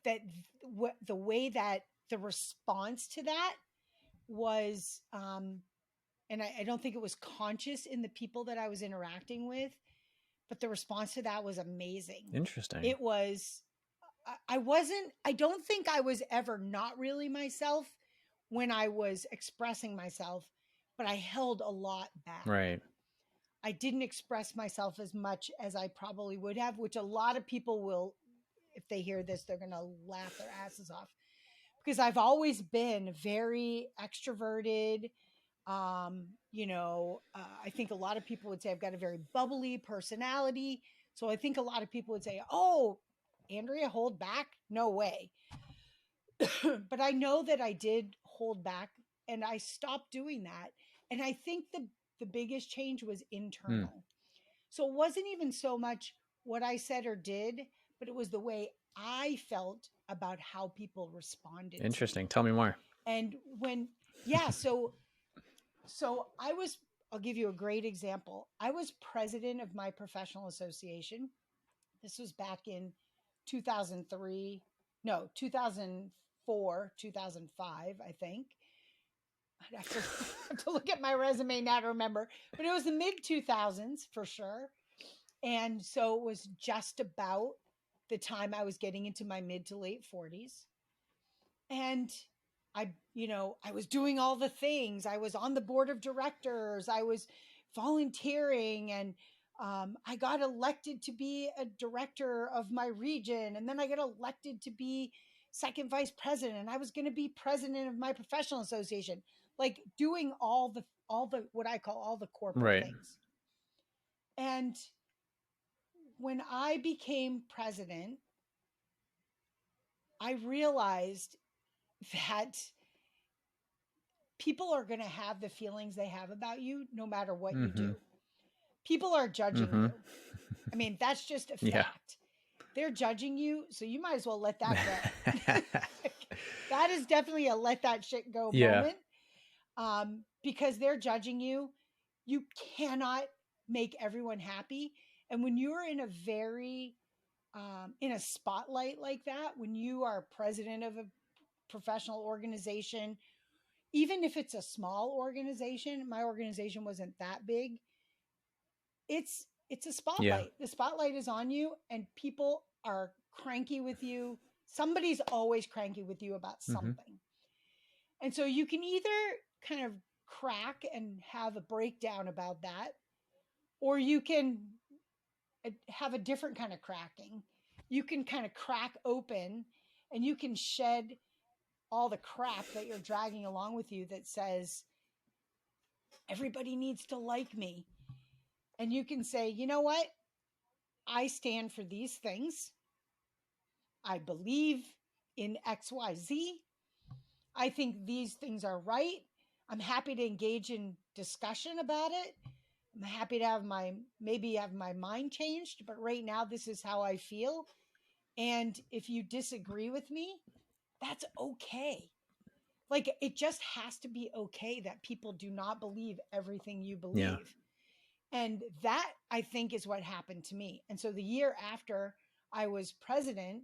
that the way that the response to that was, and I don't think it was conscious in the people that I was interacting with, but the response to that was amazing. Interesting. It was, I don't think I was ever not really myself when I was expressing myself, but I held a lot back. Right. I didn't express myself as much as I probably would have, which a lot of people will, if they hear this, they're going to laugh their asses off, because I've always been very extroverted. I think a lot of people would say I've got a very bubbly personality. So I think a lot of people would say, oh, Andrea, hold back? No way. But I know that I did hold back, and I stopped doing that. And I think the biggest change was Mm. internal. So it wasn't even so much what I said or did, but it was the way I felt about how people responded to Interesting. me. Tell me more. And when, yeah, so I'll give you a great example. I was president of my professional association. This was back in 2003, no, 2004, 2005, I think. I'd have to, have to look at my resume now to remember, but it was the mid 2000s for sure. And so it was just about the time I was getting into my mid to late 40s. And I was doing all the things. I was on the board of directors. I was volunteering, and I got elected to be a director of my region. And then I got elected to be second vice president. And I was going to be president of my professional association, like doing all the what I call all the corporate Right. things. And when I became president, I realized that people are going to have the feelings they have about you no matter what you Mm-hmm. do. People are judging Mm-hmm. you. I mean, that's just a Yeah. fact. They're judging you, so you might as well let that go. That is definitely a let that shit go Yeah. moment. Because they're judging you. You cannot make everyone happy. And when you're in a very in a spotlight like that, when you are president of a professional organization, even if it's a small organization, my organization wasn't that big. It's a Yeah. spotlight. The spotlight is on you, and people are cranky with you. Somebody's always cranky with you about Mm-hmm. something. And so you can either kind of crack and have a breakdown about that, or you can have a different kind of cracking. You can kind of crack open and you can shed all the crap that you're dragging along with you that says, everybody needs to like me. And you can say, you know what? I stand for these things. I believe in XYZ. I think these things are right. I'm happy to engage in discussion about it. I'm happy to have maybe have my mind changed, but right now this is how I feel. And if you disagree with me, that's okay. Like, it just has to be okay that people do not believe everything you Yeah. believe. And that, I think, is what happened to me. And so the year after I was president,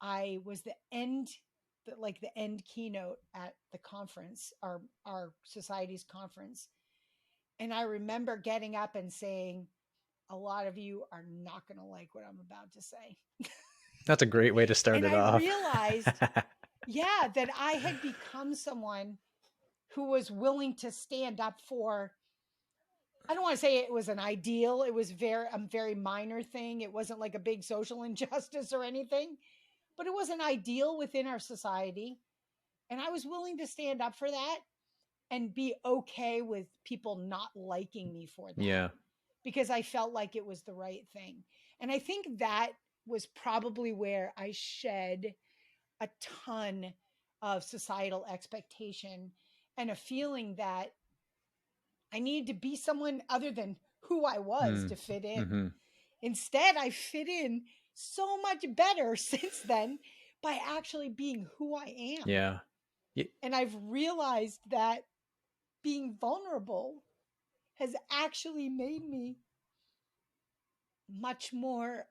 I was the end keynote at the conference, our society's conference. And I remember getting up and saying, a lot of you are not going to like what I'm about to say. That's a great way to start And it I off. realized, yeah, that I had become someone who was willing to stand up for, I don't want to say it was an ideal. It was a very minor thing. It wasn't like a big social injustice or anything, but it was an ideal within our society. And I was willing to stand up for that and be okay with people not liking me for that, Yeah. because I felt like it was the right thing. And I think that was probably where I shed a ton of societal expectation and a feeling that I needed to be someone other than who I was to fit in. Mm-hmm. Instead, I fit in so much better since then by actually being who I am. Yeah. And I've realized that being vulnerable has actually made me much more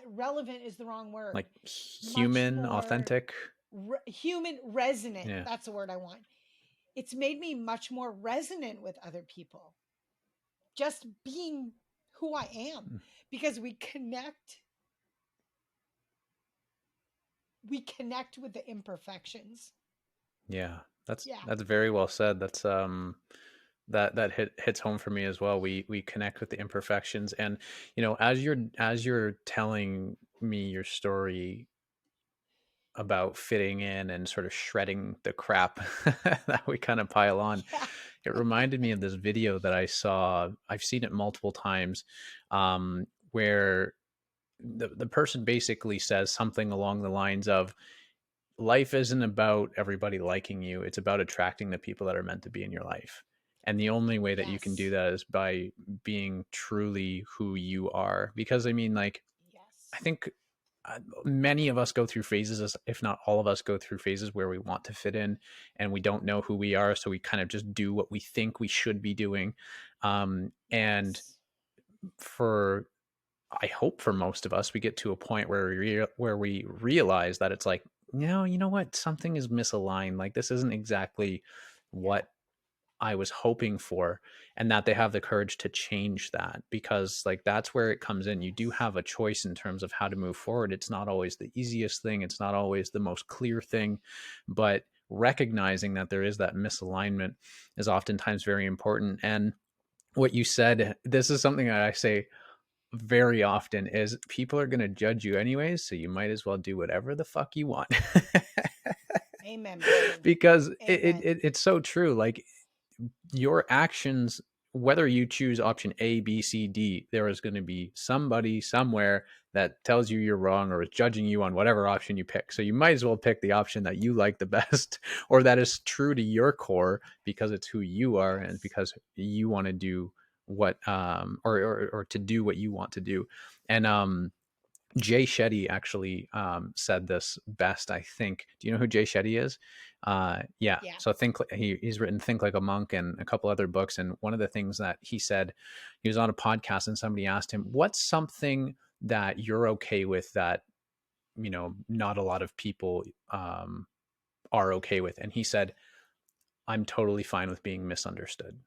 relevant is the wrong word. Like Much human, more authentic. human, resonant. Yeah. That's the word I want. It's made me much more resonant with other people. Just being who I am, because we connect with the imperfections. Yeah. Yeah. That's very well said. That's that hits home for me as well. We connect with the imperfections, and as you're telling me your story about fitting in and sort of shredding the crap that we kind of pile on, Yeah. it reminded me of this video that I saw. I've seen it multiple times, where the person basically says something along the lines of, life isn't about everybody liking you. It's about attracting the people that are meant to be in your life. And the only way that you can do Yes. that is by being truly who you are. Because I mean, like, I Yes. think many of us go through phases, if not all of us go through phases where we want to fit in and we don't know who we are. So we kind of just do what we think we should be doing. And Yes. for, I hope for most of us, we get to a point where where we realize that it's like, no, you know what? Something is misaligned. Like, this isn't exactly Yeah. what I was hoping for, and that they have the courage to change that, because like that's where it comes in. You do Yes. have a choice in terms of how to move forward. It's not always the easiest thing. It's not always the most clear thing, but recognizing that there is that misalignment is oftentimes very important. And what you said, this is something that I say very often, is people are going to judge you anyways, so you might as well do whatever the fuck you want. Amen, brother. Because Amen. it's so true. Like, your actions whether you choose option A, B, C, D, there is going to be somebody somewhere that tells you you're wrong or is judging you on whatever option you pick. So you might as well pick the option that you like the best or that is true to your core because it's who you are and Yes. because you want to do what or to do what you want to do. And Jay Shetty actually said this best, I think. Do you know who Jay Shetty is? Yeah. Yeah. So he's written Think Like a Monk and a couple other books. And one of the things that he said, he was on a podcast and somebody asked him, "What's something that you're okay with that not a lot of people are okay with?" And he said, "I'm totally fine with being misunderstood."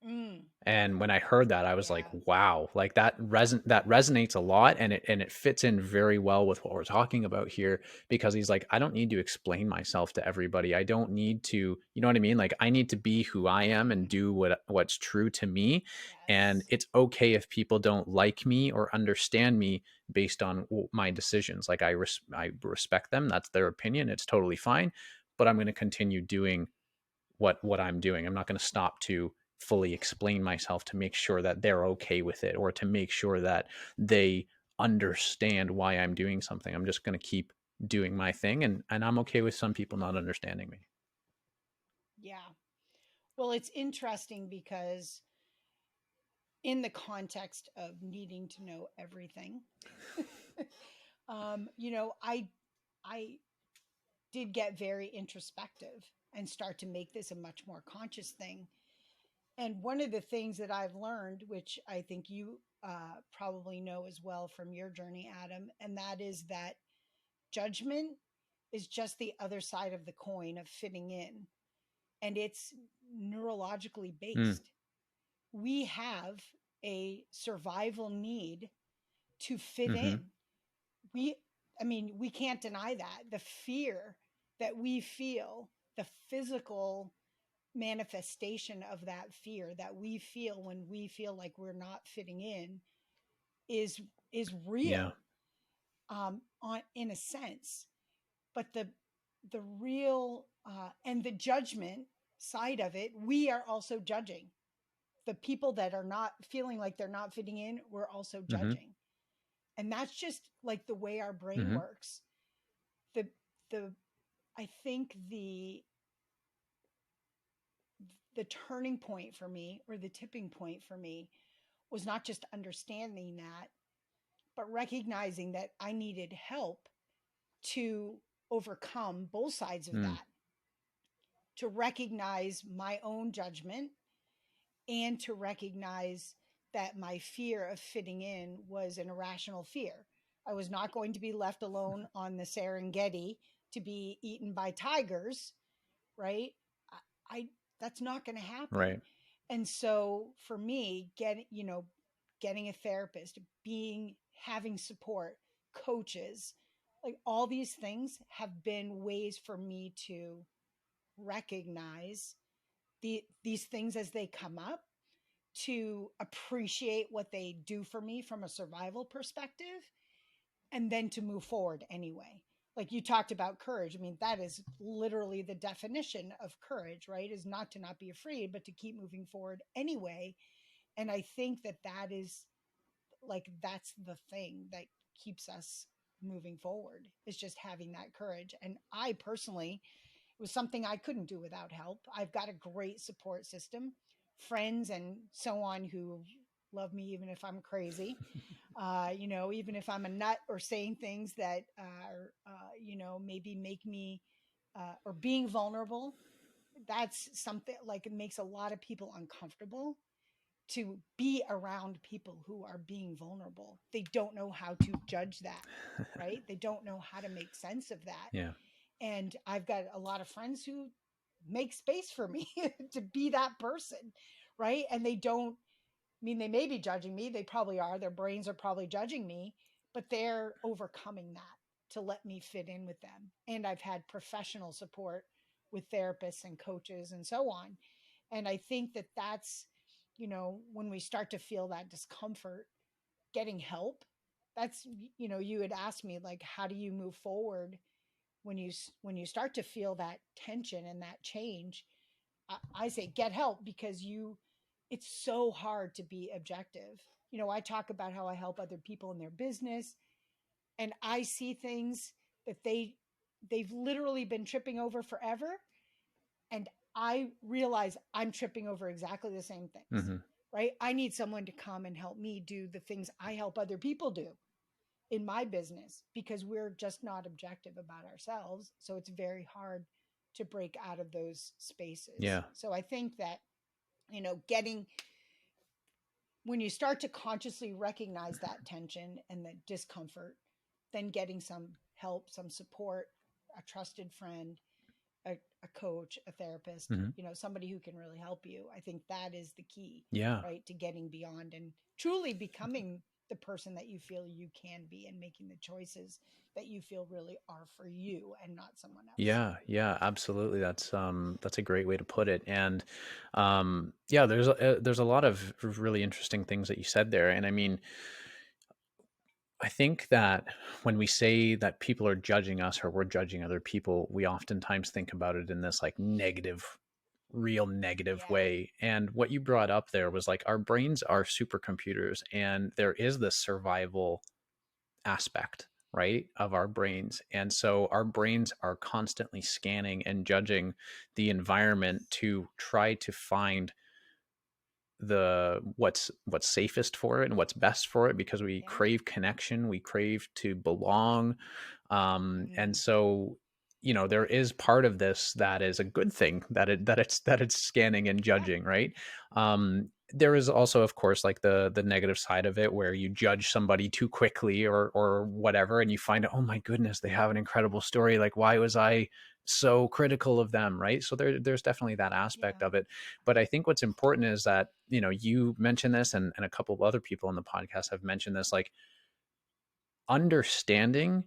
Mm, And when I heard that, I was like, yeah. wow, like that resonates a lot, and it fits in very well with what we're talking about here, because he's like, I don't need to explain myself to everybody. I don't need to, you know what I mean? Like, I need to be who I am and do what's true to me. And Yes. it's okay if people don't like me or understand me based on my decisions. Like, I respect them. That's their opinion. It's totally fine. But I'm going to continue doing what I'm doing. I'm not going to stop to fully explain myself to make sure that they're okay with it or to make sure that they understand why I'm doing something. I'm just going to keep doing my thing, and I'm okay with some people not understanding me. Yeah. Well, it's interesting because in the context of needing to know everything, I did get very introspective and start to make this a much more conscious thing. And one of the things that I've learned, which I think you probably know as well from your journey, Adam, and that is that judgment is just the other side of the coin of fitting in, and it's neurologically Mm, based. We have a survival need to fit mm-hmm, in. We, I mean, we can't deny that. The fear that we feel, the physical manifestation of that fear that we feel when we feel like we're not fitting in is is yeah, real, on in a sense. But the real and the judgment side of it, we are also judging the people that are not feeling like they're not fitting in. We're also mm-hmm, judging, and that's just like the way our brain mm-hmm, works. The the I think the turning point for me, or the tipping point for me, was not just understanding that, but recognizing that I needed help to overcome both sides of mm, that, to recognize my own judgment and to recognize that my fear of fitting in was an irrational fear. I was not going to be left alone on the Serengeti to be eaten by tigers, right? I that's not going to happen. right, And so for me, getting a therapist, having support, coaches, like all these things have been ways for me to recognize these things as they come up, to appreciate what they do for me from a survival perspective, and then to move forward anyway. Like you talked about courage. I mean, that is literally the definition of courage, right? Is not to not be afraid, but to keep moving forward anyway. And I think that that is like, that's the thing that keeps us moving forward, is just having that courage. And I personally, it was something I couldn't do without help. I've got a great support system, friends and so on who love me even if I'm crazy. Even if I'm a nut or saying things that are, maybe make me, or being vulnerable. That's something like, it makes a lot of people uncomfortable to be around people who are being vulnerable. They don't know how to judge that, right? They don't know how to make sense of that. yeah, And I've got a lot of friends who make space for me to be that person, right? And they don't, I mean, they may be judging me. They probably are. Their brains are probably judging me, but they're overcoming that to let me fit in with them. And I've had professional support with therapists and coaches and so on. And I think that that's, when we start to feel that discomfort, getting help, that's, you had asked me, like, how do you move forward when you start to feel that tension and that change? I say get help, because it's so hard to be objective. I talk about how I help other people in their business, and I see things that they've literally been tripping over forever, and I realize I'm tripping over exactly the same things. Mm-hmm. Right? I need someone to come and help me do the things I help other people do in my business, because we're just not objective about ourselves. So it's very hard to break out of those spaces. Yeah. So I think that, getting, when you start to consciously recognize that tension and the discomfort, then getting some help, some support, a trusted friend, a coach, a therapist, Mm-hmm. somebody who can really help you. I think that is the key, Yeah. right, to getting beyond and truly becoming the person that you feel you can be, and making the choices that you feel really are for you and not someone else. Yeah, yeah, absolutely. That's a great way to put it. And yeah, there's a lot of really interesting things that you said there. And I mean, I think that when we say that people are judging us or we're judging other people, we oftentimes think about it in this like negative, real negative Yeah. way. And what you brought up there was like our brains are supercomputers, and there is this survival aspect, right, of our brains. And so our brains are constantly scanning and judging the environment to try to find the what's safest for it and what's best for it, because we Yeah. crave connection, we crave to belong. And Mm-hmm. so there is part of this that is a good thing, that it's scanning and Yeah. judging, right? There is also, of course, like the negative side of it, where you judge somebody too quickly or whatever, and you find out, oh my goodness, they have an incredible story, like why was I so critical of them, right? So there's definitely that aspect Yeah. of it. But I think what's important is that you mentioned this, and a couple of other people on the podcast have mentioned this, like understanding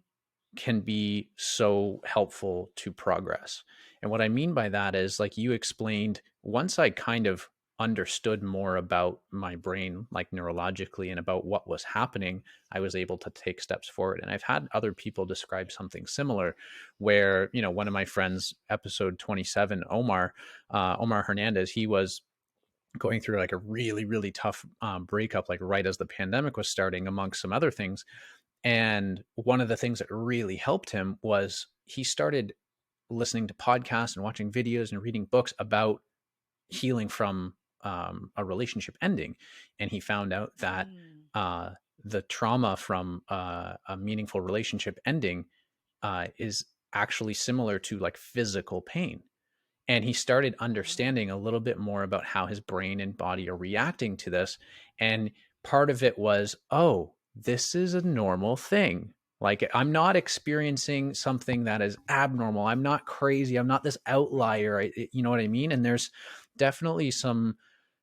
can be so helpful to progress. And what I mean by that is, like you explained, once I kind of understood more about my brain, like neurologically, and about what was happening, I was able to take steps forward. And I've had other people describe something similar, where, one of my friends, episode 27, Omar Hernandez, he was going through like a really, really tough breakup, like right as the pandemic was starting, amongst some other things. And one of the things that really helped him was he started listening to podcasts and watching videos and reading books about healing from a relationship ending. And he found out that Mm. uh, the trauma from a meaningful relationship ending is actually similar to like physical pain. And he started Oh. understanding a little bit more about how his brain and body are reacting to this. And part of it was, oh, this is a normal thing. Like, I'm not experiencing something that is abnormal. I'm not crazy. I'm not this Right. outlier. You know what I mean? And there's definitely some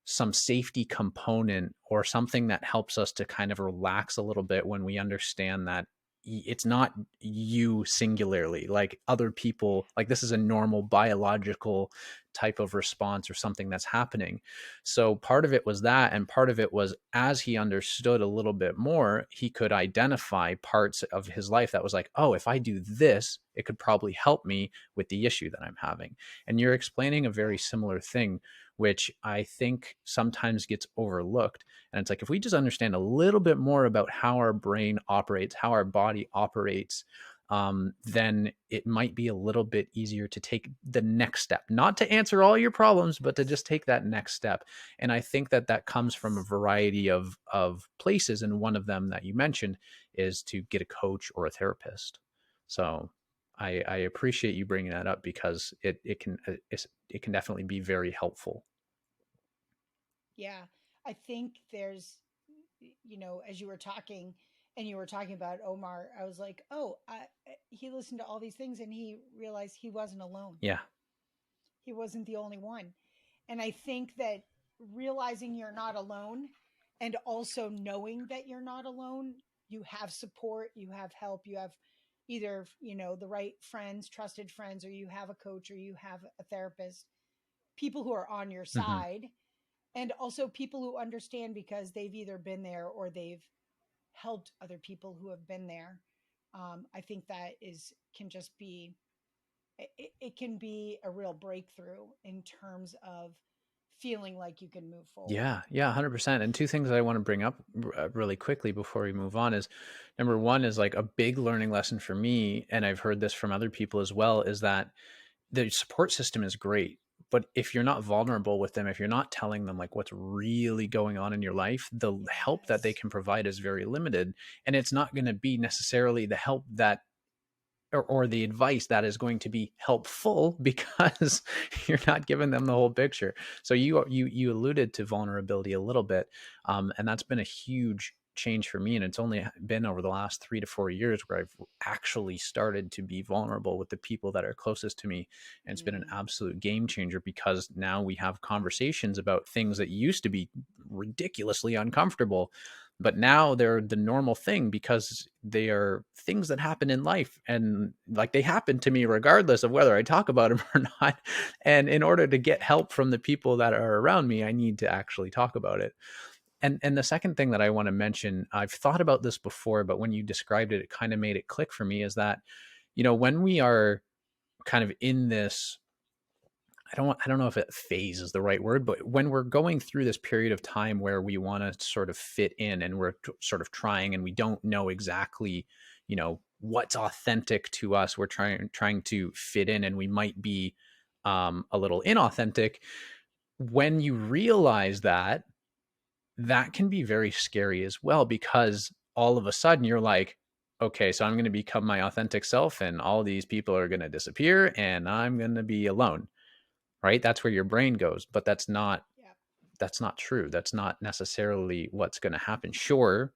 safety component or something that helps us to kind of relax a little bit when we understand that it's not you singularly, like other people, like this is a normal biological type of response or something that's happening. So part of it was that, and part of it was, as he understood a little bit more, he could identify parts of his life that was like, oh, if I do this, it could probably help me with the issue that I'm having. And you're explaining a very Yeah. similar thing, which I think sometimes gets overlooked. And it's like, if we just understand a little bit more about how our brain operates, how our body operates, then it might be a little bit easier to take the next step, not to answer all your problems, but to Yes. just take that next step. And I think that comes from a Yes. variety of places. And one of them that you mentioned is to get a coach or a therapist. So I appreciate you bringing that up, because it can definitely be very helpful. Yeah. I think there's, as you were talking and you were talking about Omar, I was like, oh, he listened to all these things and he realized he wasn't alone. Yeah. He wasn't the only one. And I think that realizing you're not alone, and also knowing that you're not alone, you have support, you have help, you have either, the right friends, trusted friends, or you have a coach, or you have a therapist, people who are on your Hmm. side, and also people who understand because they've either been there or they've helped other people who have been there. I think that can just be it can be a real breakthrough in terms of feeling like you can move forward. Yeah, yeah, 100%. And two things that I want to bring up really quickly before we move on is number one is like a big learning lesson for me, and I've heard this from other people as well, is that the support system is great. But if you're not vulnerable with them, if you're not telling them like what's really going on in your life, the help that they Yes. can provide is very limited. And it's not going to be necessarily the help that or the advice that is going to be helpful because you're not giving them the whole picture. So you alluded to vulnerability a little bit, and that's been a huge change for me. And it's only been over the last 3 to 4 years where I've actually started to be vulnerable with the people that are closest to me. And it's been an Mm. absolute game changer because now we have conversations about things that used to be ridiculously uncomfortable, but now they're the normal thing because they are things that happen in life, and like they happen to me regardless of whether I talk about them or not. And in order to get Yeah. help from the people that are around me, I need to actually talk about it. And the second thing that I want to mention, I've thought about this before, but when you described it, it kind of made it click for me, is that, when we are kind of in this, I don't know if it phase is the right word, but when we're going through this period of time where we want to sort of fit in and we're sort of trying and we don't know exactly, what's authentic to us, we're trying to fit in and we might be a little inauthentic. When you realize that, that can be very scary as well, because all of a sudden you're like, okay, so I'm going to become my authentic self and all these people are going to disappear and I'm going to be alone, right? That's where your brain goes, but Yeah. that's not true. That's not necessarily what's going to happen. Sure,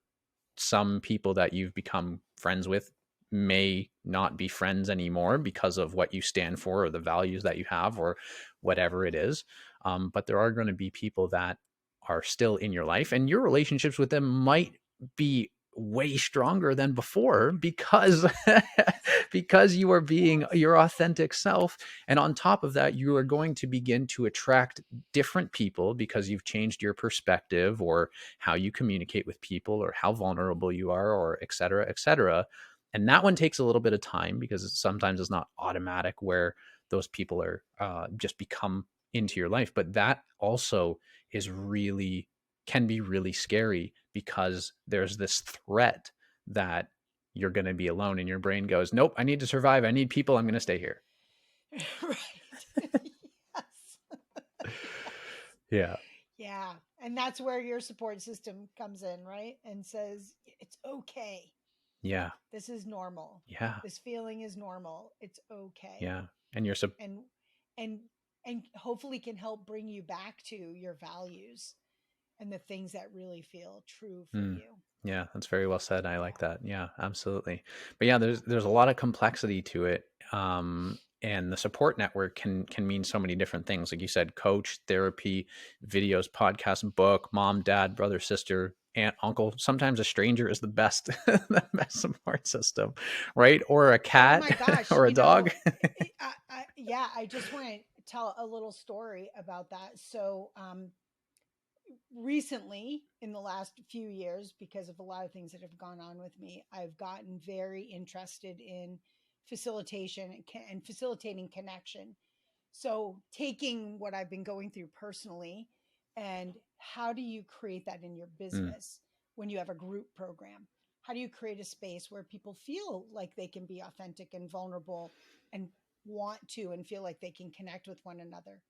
some people that you've become friends with may not be friends anymore because of what you stand for or the values that you have or whatever it is. But there are going to be people that are still in your life, and your relationships with them might be way stronger than before because because you are being Yes. your authentic self. And on top of that, you are going to begin to attract different people because you've changed your perspective or how you communicate with people or how vulnerable you are, or et cetera, et cetera. And that one takes a little bit of time because sometimes it's not automatic where those people are just become into your life. But that also is really, can be really scary because there's this threat that you're going to be alone and your brain goes, nope, I need to survive. I need people. I'm going to stay here. Right. Yes. Yes. Yeah. Yeah. And that's where your support system comes in, right? And says, it's okay. Yeah. This is normal. Yeah. This feeling is normal. It's okay. Yeah. And you're so, And and and hopefully can help bring you back to your values and the things that really feel true for mm, you. yeah, that's very well said. I like Yeah. that. Yeah, absolutely. But yeah, there's a lot of complexity to it. And the support network can mean so many different things. Like you said, coach, therapy, videos, podcast, book, mom, dad, brother, sister, aunt, uncle. Sometimes a stranger is the best, the best support system, right? Or a Oh cat my gosh, or a dog. yeah, I just want to tell a little story about that. So, recently, in the last few years, because of a lot of things that have gone on with me, I've gotten very interested in facilitation and facilitating connection. So, taking what I've been going through personally, and how do you create that in your Mm, business when you have a group program? How do you create a space where people feel like they can be authentic and vulnerable and want to and feel like they can connect with one another?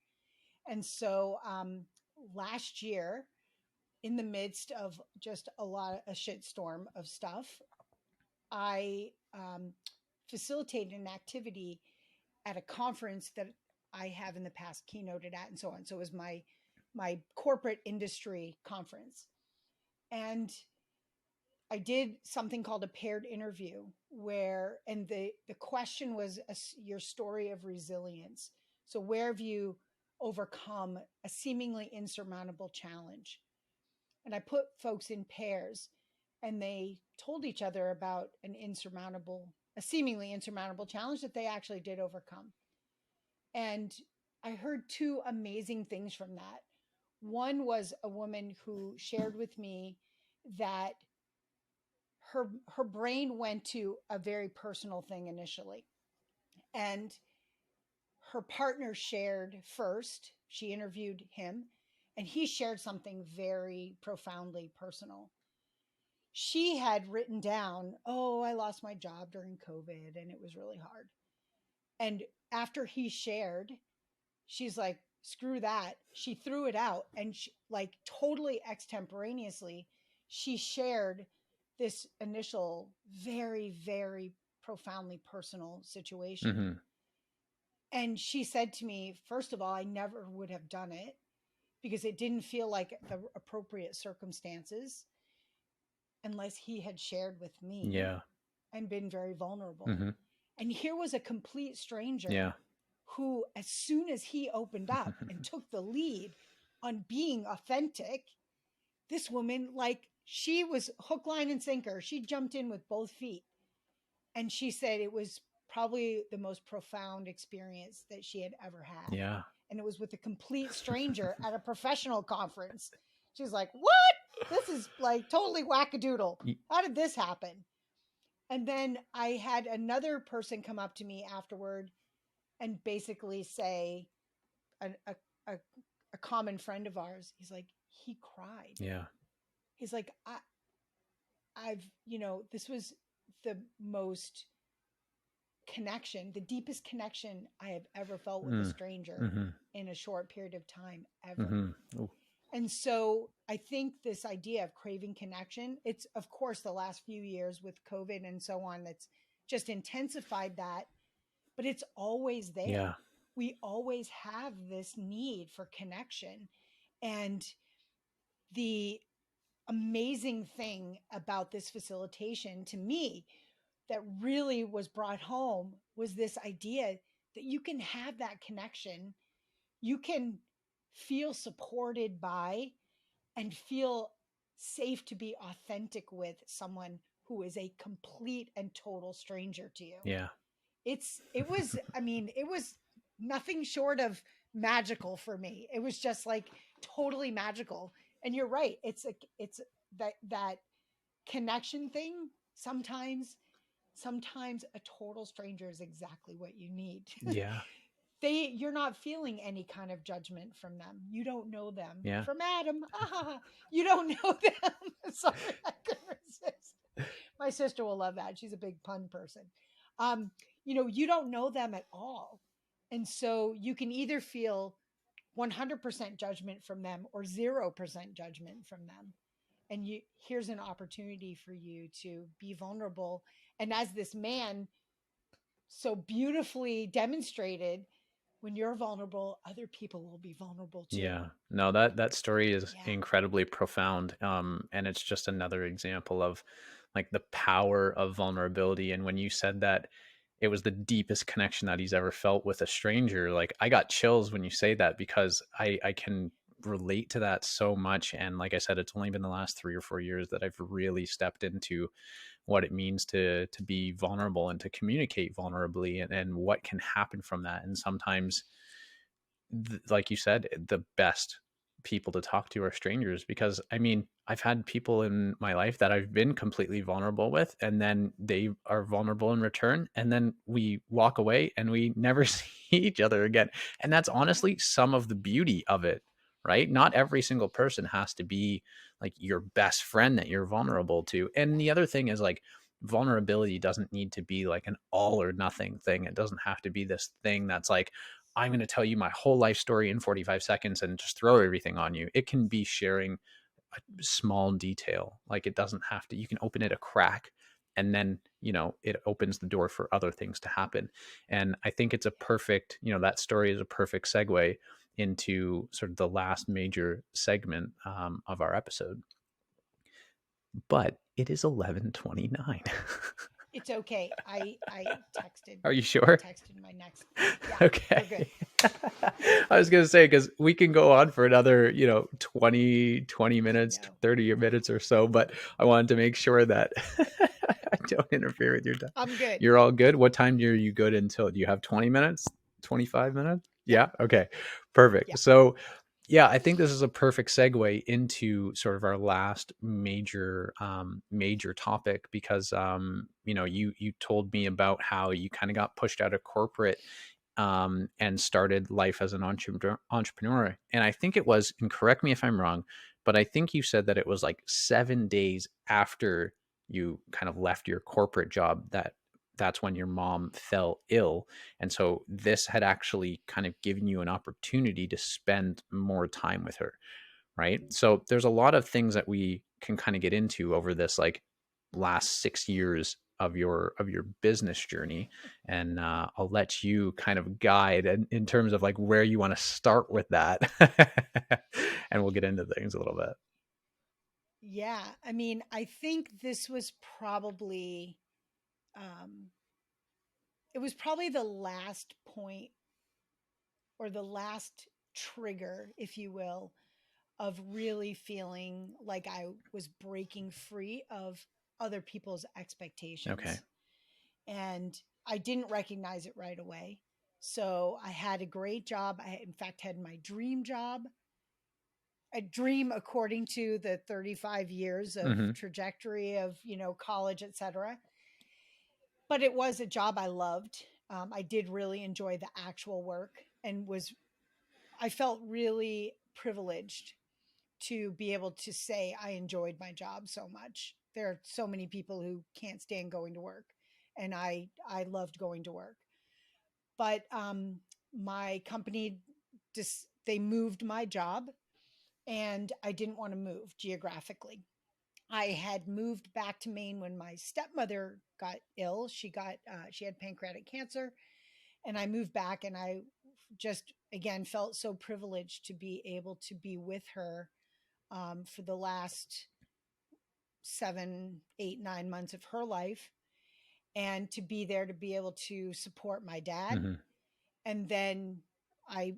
And so, last year, in the midst of just a shitstorm of stuff, I facilitated an activity at a conference that I have in the past keynoted at, and so on. So it was my corporate industry conference, and I did something called a paired interview where, and the question was your story of resilience. So where have you overcome a seemingly insurmountable challenge? And I put folks in pairs, and they told each other about a seemingly insurmountable challenge that they actually did overcome. And I heard two amazing things from that. One was a woman who shared with me that her brain went to a very personal thing initially, and her partner shared first. She interviewed him, and he shared something very profoundly personal. She had written down, "Oh, I lost my job during COVID and it was really hard." And after he shared, she's like, "Screw that." She threw it out, and she, like, totally extemporaneously, she shared this initial very, very profoundly personal situation. Mm-hmm. And she said to me, first of all, I never would have done it because it didn't feel like the appropriate circumstances unless he had shared with me Yeah. and been very vulnerable. Mm-hmm. And here was a complete stranger Yeah. who, as soon as he opened up and took the lead on being authentic, this woman, like, she was hook, line, and sinker. She jumped in with both feet. And she said it was probably the most profound experience that she had ever had. Yeah. And it was with a complete stranger at a professional conference. She's like, "What? This is like totally wackadoodle. How did this happen?" And then I had another person come up to me afterward and basically say, a, a, a common friend of ours, he's like, he cried. Yeah. He's like, this was the most connection, the deepest connection I have ever felt with a stranger in a short period of time ever. And so I think this idea of craving connection, it's of course the last few years with COVID and so on, that's just intensified that, but it's always there. Yeah. We always have this need for connection. And the amazing thing about this facilitation to me that really was brought home was this idea that you can have that connection. You can feel supported by and feel safe to be authentic with someone who is a complete and total stranger to you. Yeah. It was nothing short of magical for me. It was just like totally magical. And you're right. It's that connection thing. Sometimes a total stranger is exactly what you need. Yeah. You're not feeling any kind of judgment from them. You don't know them. Yeah. From Adam. You don't know them. Sorry, I couldn't resist. My sister will love that. She's a big pun person. You don't know them at all. And so you can either feel 100% judgment from them or 0% judgment from them. And here's an opportunity for you to be vulnerable. And as this man so beautifully demonstrated, when you're vulnerable, other people will be vulnerable too. Yeah. No, that story is incredibly profound. And it's just another example of like the power of vulnerability. And when you said that it was the deepest connection that he's ever felt with a stranger, like I got chills when you say that, because I can relate to that so much. And like I said, it's only been the last 3 or 4 years that I've really stepped into what it means to be vulnerable and to communicate vulnerably, and what can happen from that. And sometimes, like you said, the best people to talk to are strangers, because I mean, I've had people in my life that I've been completely vulnerable with, and then they are vulnerable in return, and then we walk away and we never see each other again. And that's honestly some of the beauty of it, right? Not every single person has to be like your best friend that you're vulnerable to. And the other thing is, like, vulnerability doesn't need to be like an all or nothing thing. It doesn't have to be this thing that's like, I'm going to tell you my whole life story in 45 seconds and just throw everything on you. It can be sharing a small detail. Like, it doesn't have to, you can open it a crack, and then, it opens the door for other things to happen. And I think it's a perfect, that story is a perfect segue into sort of the last major segment of our episode. But it is 11:29. It's okay. I texted. Are you sure? I texted my next. Yeah, okay. we're good. I was going to say, because we can go on for another, 20 minutes, 30 minutes or so, but I wanted to make sure that I don't interfere with your time. I'm good. You're all good. What time are you good until? Do you have 20 minutes, 25 minutes? Yeah. Okay, perfect. Yeah. So yeah, I think this is a perfect segue into sort of our last major topic, because you told me about how you kind of got pushed out of corporate and started life as an entrepreneur. And I think it was, and correct me if I'm wrong, but I think you said that it was like 7 days after you kind of left your corporate job that's when your mom fell ill. And so this had actually kind of given you an opportunity to spend more time with her, right? So there's a lot of things that we can kind of get into over this like last 6 years of your business journey, and I'll let you kind of guide in terms of like where you want to start with that, and we'll get into things a little bit. Yeah. I mean, I think this was probably, um, it was probably the last point or the last trigger, if you will, of really feeling like I was breaking free of other people's Okay. expectations. And I didn't recognize it right away. So I had a great job. I, in fact, had my dream job, a dream according to the 35 years of Mm-hmm. trajectory of, college, etc. But it was a job I loved. I did really enjoy the actual work and I felt really privileged to be able to say I enjoyed my job so much. There are so many people who can't stand going to work, and I loved going to work. But my company just they moved my job, and I didn't want to move geographically. I had moved back to Maine when my stepmother got ill. She had pancreatic cancer, and I moved back, and I just again felt so privileged to be able to be with her for the last 7, 8, 9 months of her life, and to be there to be able to support my dad. Mm-hmm. And then I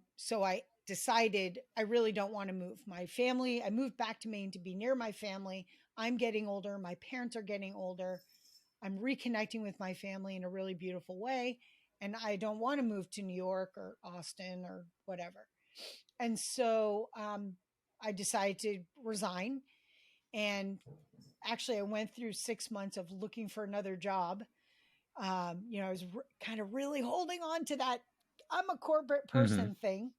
decided I really don't want to move. My family, I moved back to Maine to be near my family. I'm getting older. My parents are getting older. I'm reconnecting with my family in a really beautiful way. And I don't want to move to New York or Austin or whatever. And so I decided to resign. And actually, I went through 6 months of looking for another job. I was kind of really holding on to that I'm a corporate Mm-hmm. person thing.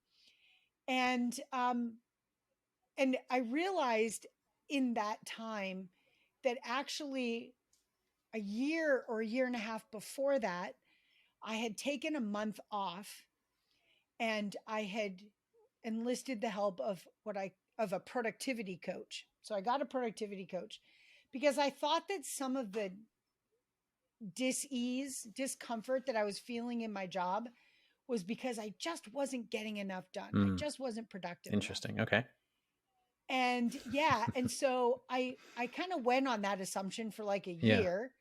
And I realized in that time that actually a year or a year and a half before that, I had taken a month off and I had enlisted the help of a productivity coach. So I got a productivity coach because I thought that some of the discomfort that I was feeling in my job was because I just wasn't getting enough done. I Mm. just wasn't productive enough. Interesting. Okay. And yeah, and so I kind of went on that assumption for like a Yeah. year.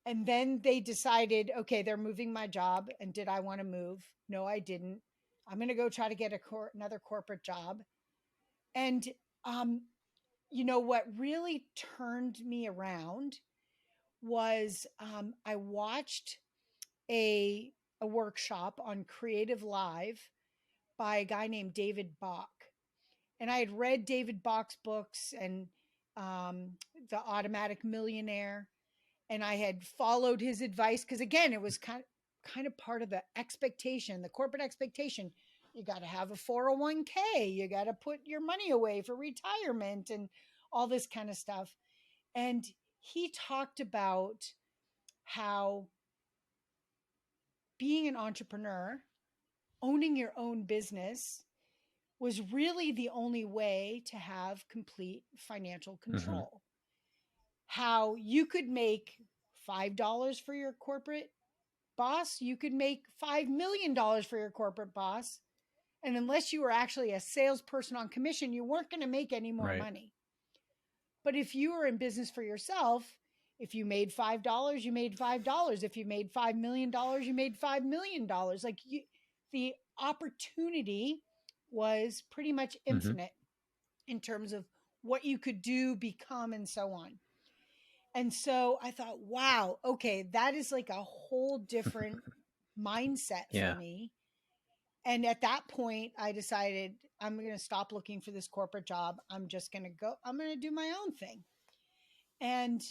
And then they decided, okay, they're moving my job. And did I want to move? No, I didn't. I'm going to go try to get another corporate job. And um, what really turned me around was I watched a a workshop on Creative Live by a guy named David Bach. And I had read David Bach's books and The Automatic Millionaire, and I had followed his advice because again, it was kind of part of the expectation, the corporate expectation. You got to have a 401k, you got to put your money away for retirement and all this kind of stuff. And he talked about how being an entrepreneur, owning your own business, was really the only way to have complete financial Mm-hmm. control. How you could make $5 for your corporate boss, you could make $5 million for your corporate boss. And unless you were actually a salesperson on commission, you weren't going to make any more Right. money. But if you were in business for yourself, if you made $5, you made $5. If you made $5 million, you made $5 million. The opportunity was pretty much Mm-hmm. infinite in terms of what you could do, become, and so on. And so I thought, wow, okay, that is like a whole different mindset for Yeah. me. And at that point, I decided I'm going to stop looking for this corporate job. I'm going to do my own thing. And,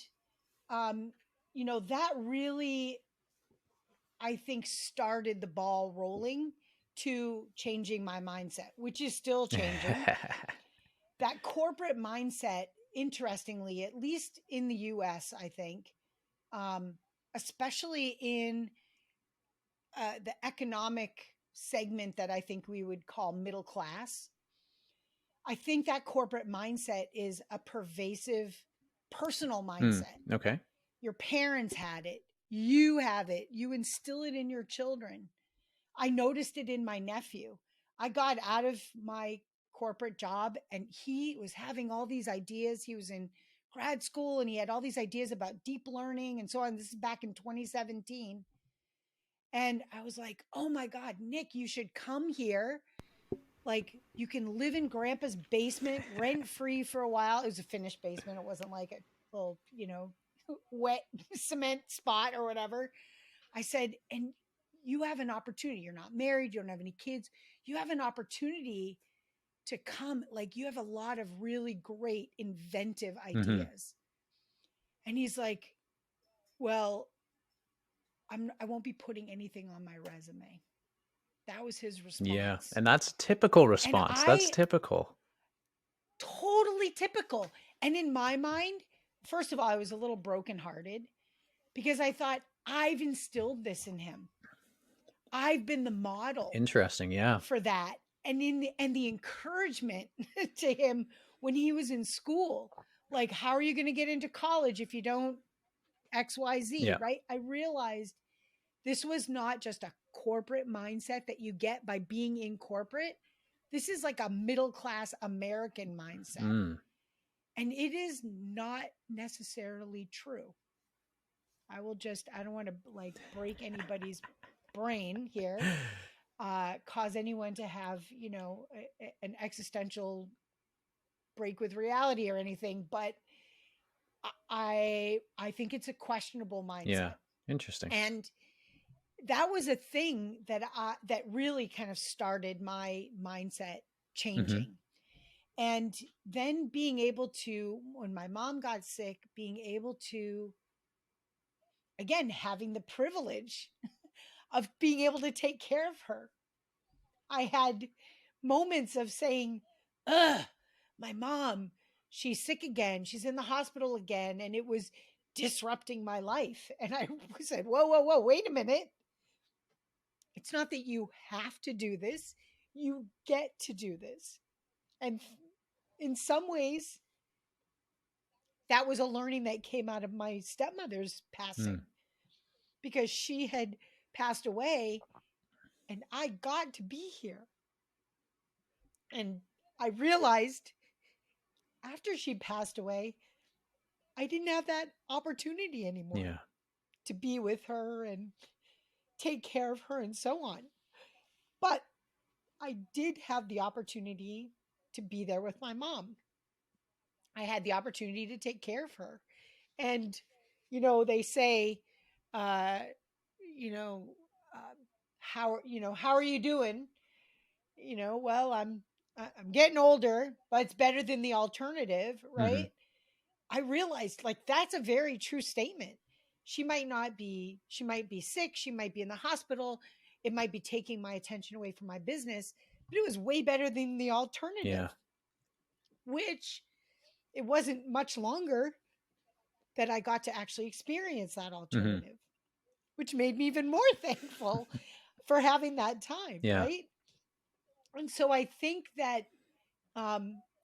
that really I think started the ball rolling to changing my mindset, which is still changing. That corporate mindset, interestingly, at least in the US, I think, um, especially in the economic segment that I think we would call middle class, I think that corporate mindset is a pervasive personal mindset. Okay. Your parents had it, you have it, you instill it in your children. I noticed it in my nephew. I got out of my corporate job and he was having all these ideas. He was in grad school and he had all these ideas about deep learning and so on. This is back in 2017. And I was like, oh my God, Nick, you should come here. Like, you can live in grandpa's basement rent free for a while. It was a finished basement. It wasn't like a little, wet cement spot or whatever. I said, and you have an opportunity. You're not married. You don't have any kids. You have an opportunity to come. Like, you have a lot of really great inventive ideas. And he's like, well, I won't be putting anything on my resume. That was his response. Yeah. And that's typical response. That's typical. Totally typical. And in my mind, first of all, I was a little brokenhearted because I thought, I've instilled this in him. I've been the model. Interesting. Yeah. For that. And the encouragement to him when he was in school, like, how are you going to get into college if you don't XYZ, Yeah. right? I realized this was not just a corporate mindset that you get by being in corporate. This is like a middle class American mindset. And it is not necessarily true. I don't want to like break anybody's brain here, cause anyone to have, an existential break with reality or anything. But I think it's a questionable mindset. Yeah. Interesting. And that was a thing that really kind of started my mindset changing. And then being able to, when my mom got sick, being able to, again, having the privilege of being able to take care of her. I had moments of saying, ugh, my mom, she's sick again. She's in the hospital again. And it was disrupting my life. And I said, whoa, wait a minute. It's not that you have to do this. You get to do this. And in some ways, that was a learning that came out of my stepmother's passing because she had passed away and I got to be here. And I realized after she passed away, I didn't have that opportunity anymore to be with her and take care of her and so on. But I did have the opportunity to be there with my mom. I had the opportunity to take care of her. And, they say, uh, you know, how are you doing? Well, I'm getting older, but it's better than the alternative, right? I realized like that's a very true statement. She might be sick, she might be in the hospital, it might be taking my attention away from my business, but it was way better than the alternative. Which it wasn't much longer that I got to actually experience that alternative, which made me even more thankful for having that time, right? And so I think that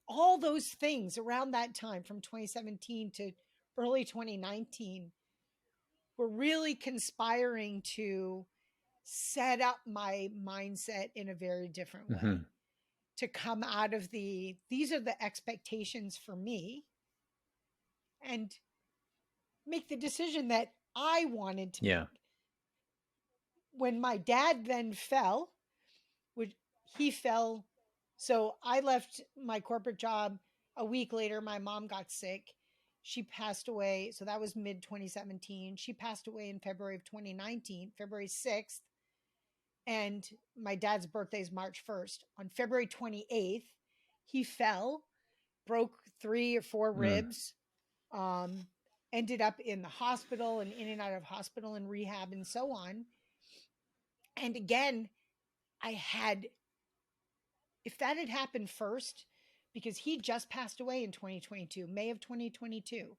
all those things around that time from 2017 to early 2019 were really conspiring to set up my mindset in a very different way, to come out of these are the expectations for me and make the decision that I wanted to make. When my dad then fell, he fell. So I left my corporate job. A week later, my mom got sick. She passed away. So that was mid 2017. She passed away in February of 2019, February 6th. And my dad's birthday is March 1st. On February 28th, he fell, broke 3 or 4 ribs, ended up in the hospital and in and out of hospital and rehab and so on. And again, if that had happened first, because he just passed away in 2022, May of 2022.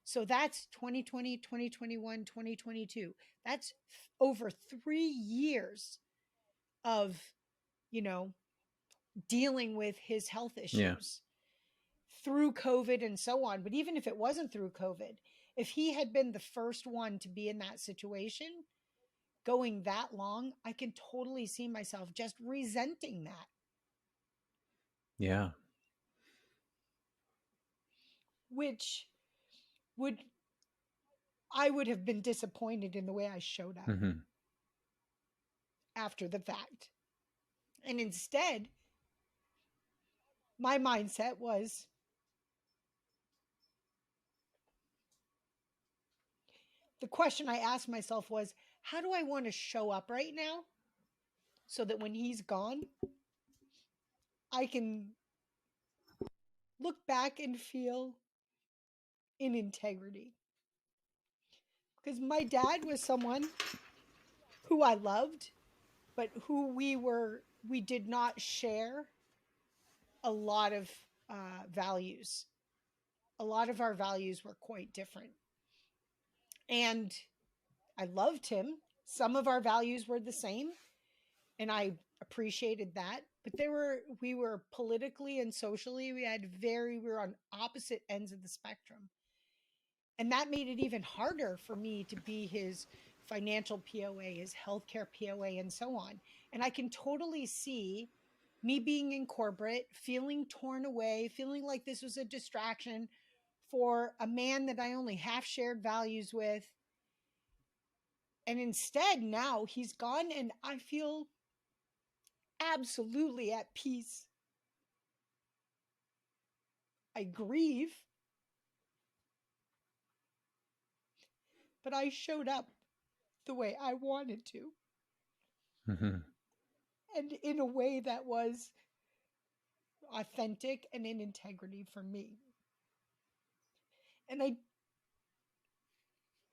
So that's 2020, 2021, 2022. That's over 3 years of, you know, dealing with his health Yeah. issues through COVID and so on. But even if it wasn't through COVID, if he had been the first one to be in that situation going that long, I can totally see myself just resenting that. Yeah. Which would I would have been disappointed in the way I showed up Mm-hmm. after the fact. And instead, my mindset was, the question I asked myself was, how do I want to show up right now so that when he's gone, I can look back and feel in integrity? Because my dad was someone who I loved, but who we did not share a lot of values. A lot of our values were quite different. And I loved him. Some of our values were the same, and I appreciated that. But we were politically and socially, we were on opposite ends of the spectrum. And that made it even harder for me to be his financial POA, his healthcare POA, and so on. And I can totally see me being in corporate, feeling torn away, feeling like this was a distraction for a man that I only half shared values with. And instead, now he's gone, and I feel absolutely at peace. I grieve, but I showed up the way I wanted to, Mm-hmm. and in a way that was authentic and in integrity for me. And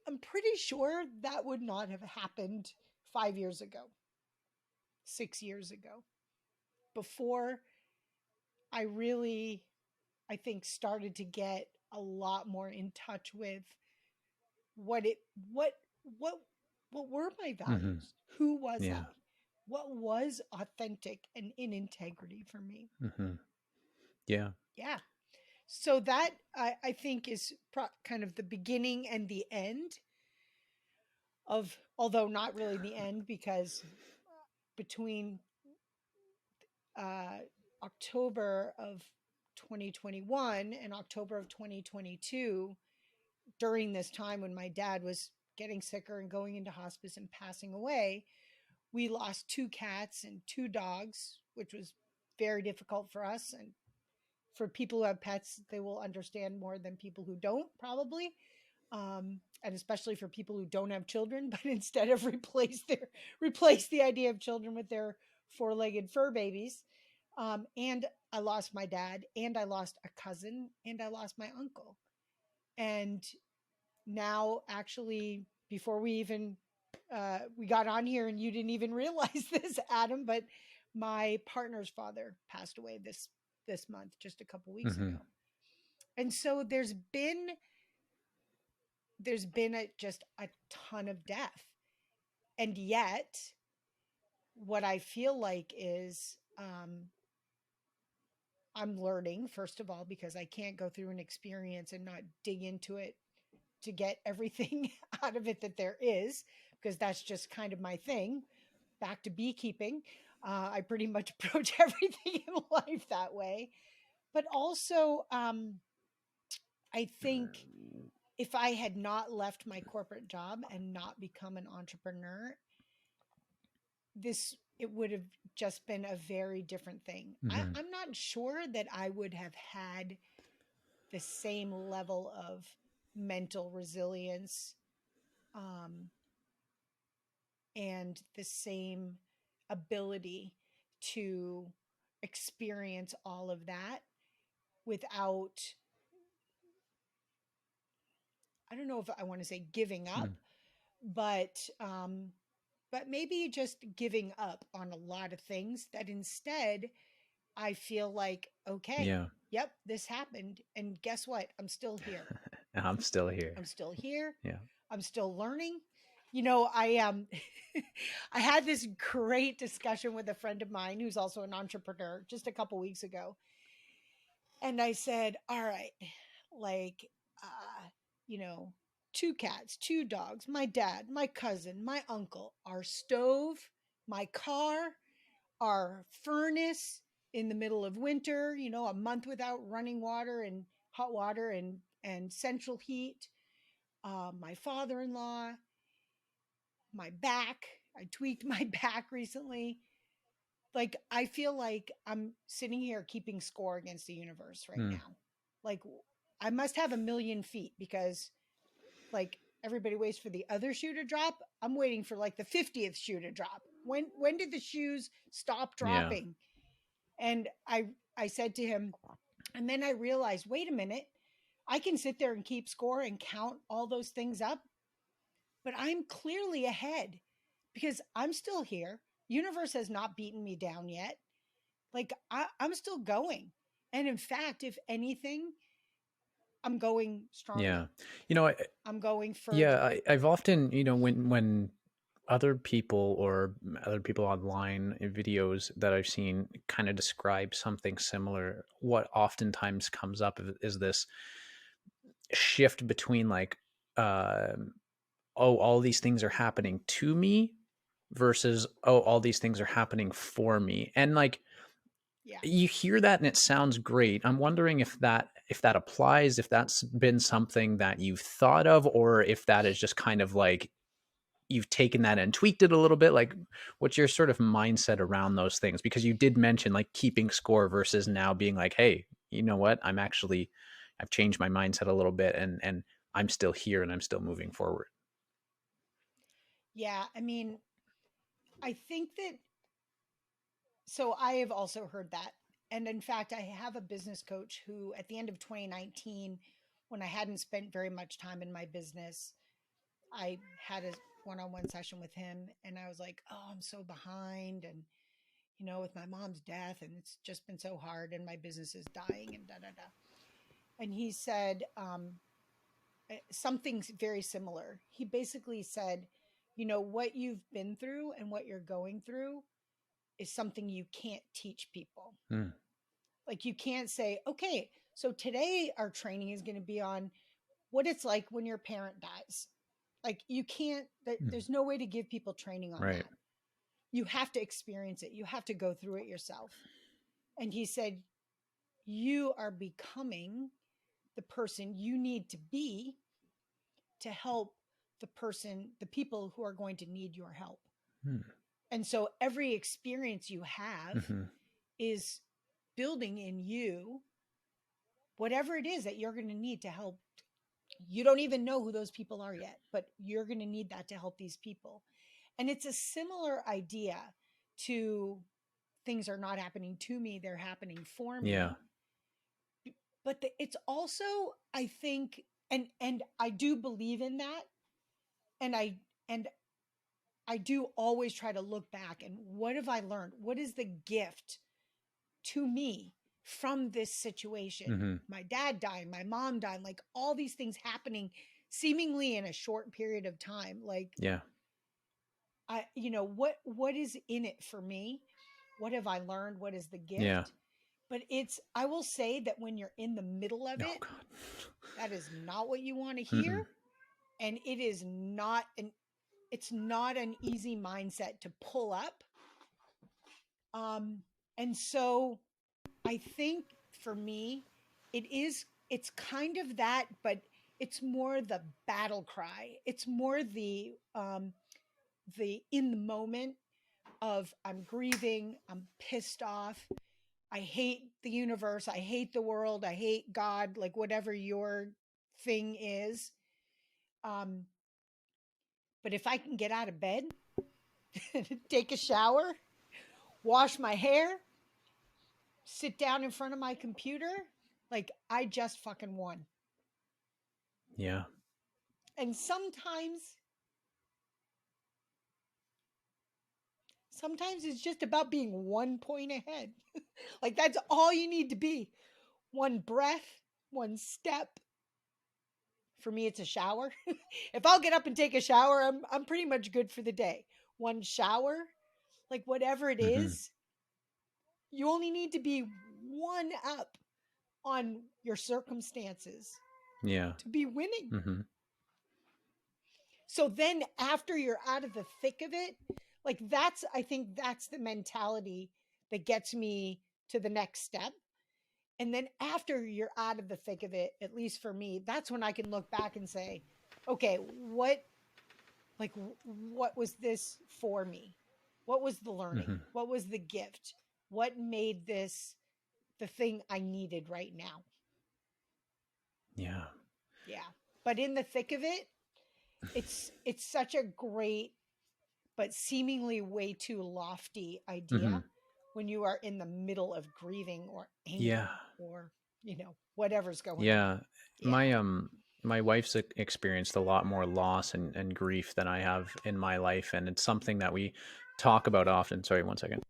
I'm pretty sure that would not have happened 5 years ago, 6 years ago, before I really, I think, started to get a lot more in touch with what it what what what were my Mm-hmm. values? Who was I? Yeah. What was authentic and in integrity for me? Mm-hmm. Yeah. Yeah. So that I think is kind of the beginning and the end of, although not really the end, because between uh, October of 2021 and October of 2022, during this time when my dad was getting sicker and going into hospice and passing away, we lost 2 cats and 2 dogs, which was very difficult for us. And for people who have pets, they will understand more than people who don't, probably. And especially for people who don't have children, but instead of replace the idea of children with their four-legged fur babies. And I lost my dad, and I lost a cousin, and I lost my uncle. And now, actually, before we got on here, and you didn't even realize this, Adam, but my partner's father passed away this month, just a couple weeks Mm-hmm. ago. And so just a ton of death. And yet, what I feel like is, I'm learning, first of all, because I can't go through an experience and not dig into it to get everything out of it that there is, because that's just kind of my thing. Back to beekeeping. I pretty much approach everything in life that way. But also, I think if I had not left my corporate job and not become an entrepreneur, it would have just been a very different thing. Mm-hmm. I'm not sure that I would have had the same level of mental resilience, um, and the same ability to experience all of that without, I don't know if I want to say giving up, Mm. but but maybe just giving up on a lot of things that instead I feel like, okay, Yeah. yep, this happened. And guess what? I'm still here. And I'm still here. I'm still here. Yeah. I'm still learning. I I had this great discussion with a friend of mine who's also an entrepreneur just a couple weeks ago. And I said, all right, like, uh, you know, 2 cats, 2 dogs, my dad, my cousin, my uncle, our stove, my car, our furnace in the middle of winter, a month without running water and hot water and central heat, my father-in-law, my back. I tweaked my back recently. Like, I feel like I'm sitting here keeping score against the universe right now. Like, I must have 1,000,000 feet because, like, everybody waits for the other shoe to drop. I'm waiting for like the 50th shoe to drop. When did the shoes stop dropping? And I said to him, and then I realized, wait a minute, I can sit there and keep score and count all those things up, but I'm clearly ahead because I'm still here. Universe has not beaten me down yet. Like, I'm still going. And in fact, if anything, I'm going Yeah. stronger. You know, I'm going further. yeah, I've often, when other people or other people online in videos that I've seen kind of describe something similar, what oftentimes comes up is this shift between like, oh, all these things are happening to me versus, oh, all these things are happening for me. And like, Yeah. you hear that and it sounds great. I'm wondering if that applies, if that's been something that you've thought of, or if that is just kind of like you've taken that and tweaked it a little bit. Like, what's your sort of mindset around those things? Because you did mention like keeping score versus now being like, hey, you know what? I've changed my mindset a little bit, and I'm still here and I'm still moving forward. Yeah. I mean, I think that, so I have also heard that. And in fact, I have a business coach who, at the end of 2019, when I hadn't spent very much time in my business, I had a one on one session with him. And I was like, oh, I'm so behind. And, with my mom's death, and it's just been so hard, and my business is dying, and da da da. And he said something very similar. He basically said, what you've been through and what you're going through is something you can't teach people. Mm. Like, you can't say, okay, so today our training is going to be on what it's like when your parent dies. Like, you can't, there's no way to give people training on Right. that. You have to experience it. You have to go through it yourself. And he said, you are becoming the person you need to be to help the people who are going to need your help. Mm. And so every experience you have Mm-hmm. is building in you whatever it is that you're going to need to help. You don't even know who those people are yet, but you're going to need that to help these people. And it's a similar idea to things are not happening to me, they're happening for me. Yeah. But it's also, I think, and I do believe in that. And I do always try to look back and what have I learned? What is the gift to me from this situation? Mm-hmm. My dad dying, my mom dying, like all these things happening seemingly in a short period of time. Like, Yeah. what is in it for me? What have I learned? What is the Yeah. gift? But I will say that when you're in the middle of Oh it, God. that is not what you want to hear. Mm-mm. And it's not an easy mindset to pull up. And so I think for me, it's kind of that, but it's more the battle cry. It's more the in the moment of I'm grieving, I'm pissed off, I hate the universe, I hate the world, I hate God, like whatever your thing is. Um, but if I can get out of bed, take a shower, wash my hair, sit down in front of my computer, like I just fucking won. Yeah. And sometimes Sometimes it's just about being 1 point ahead. Like that's all you need to be. One breath, one step. For me, it's a shower. If I'll get up and take a shower, I'm pretty much good for the day. One shower, like whatever it Mm-hmm. is, you only need to be one up on your circumstances Yeah. to be winning. Mm-hmm. So then after you're out of the thick of it, like I think that's the mentality that gets me to the next step. And then after you're out of the thick of it, at least for me, that's when I can look back and say, okay, what was this for me? What was the learning? Mm-hmm. What was the gift? What made this the thing I needed right now? Yeah. Yeah. But in the thick of it, it's such a great but seemingly way too lofty Mm-hmm. idea when you are in the middle of grieving or Yeah. anger or whatever's going on. Yeah. Yeah. My wife's experienced a lot more loss and grief than I have in my life, and it's something that we talk about often. Sorry, one second.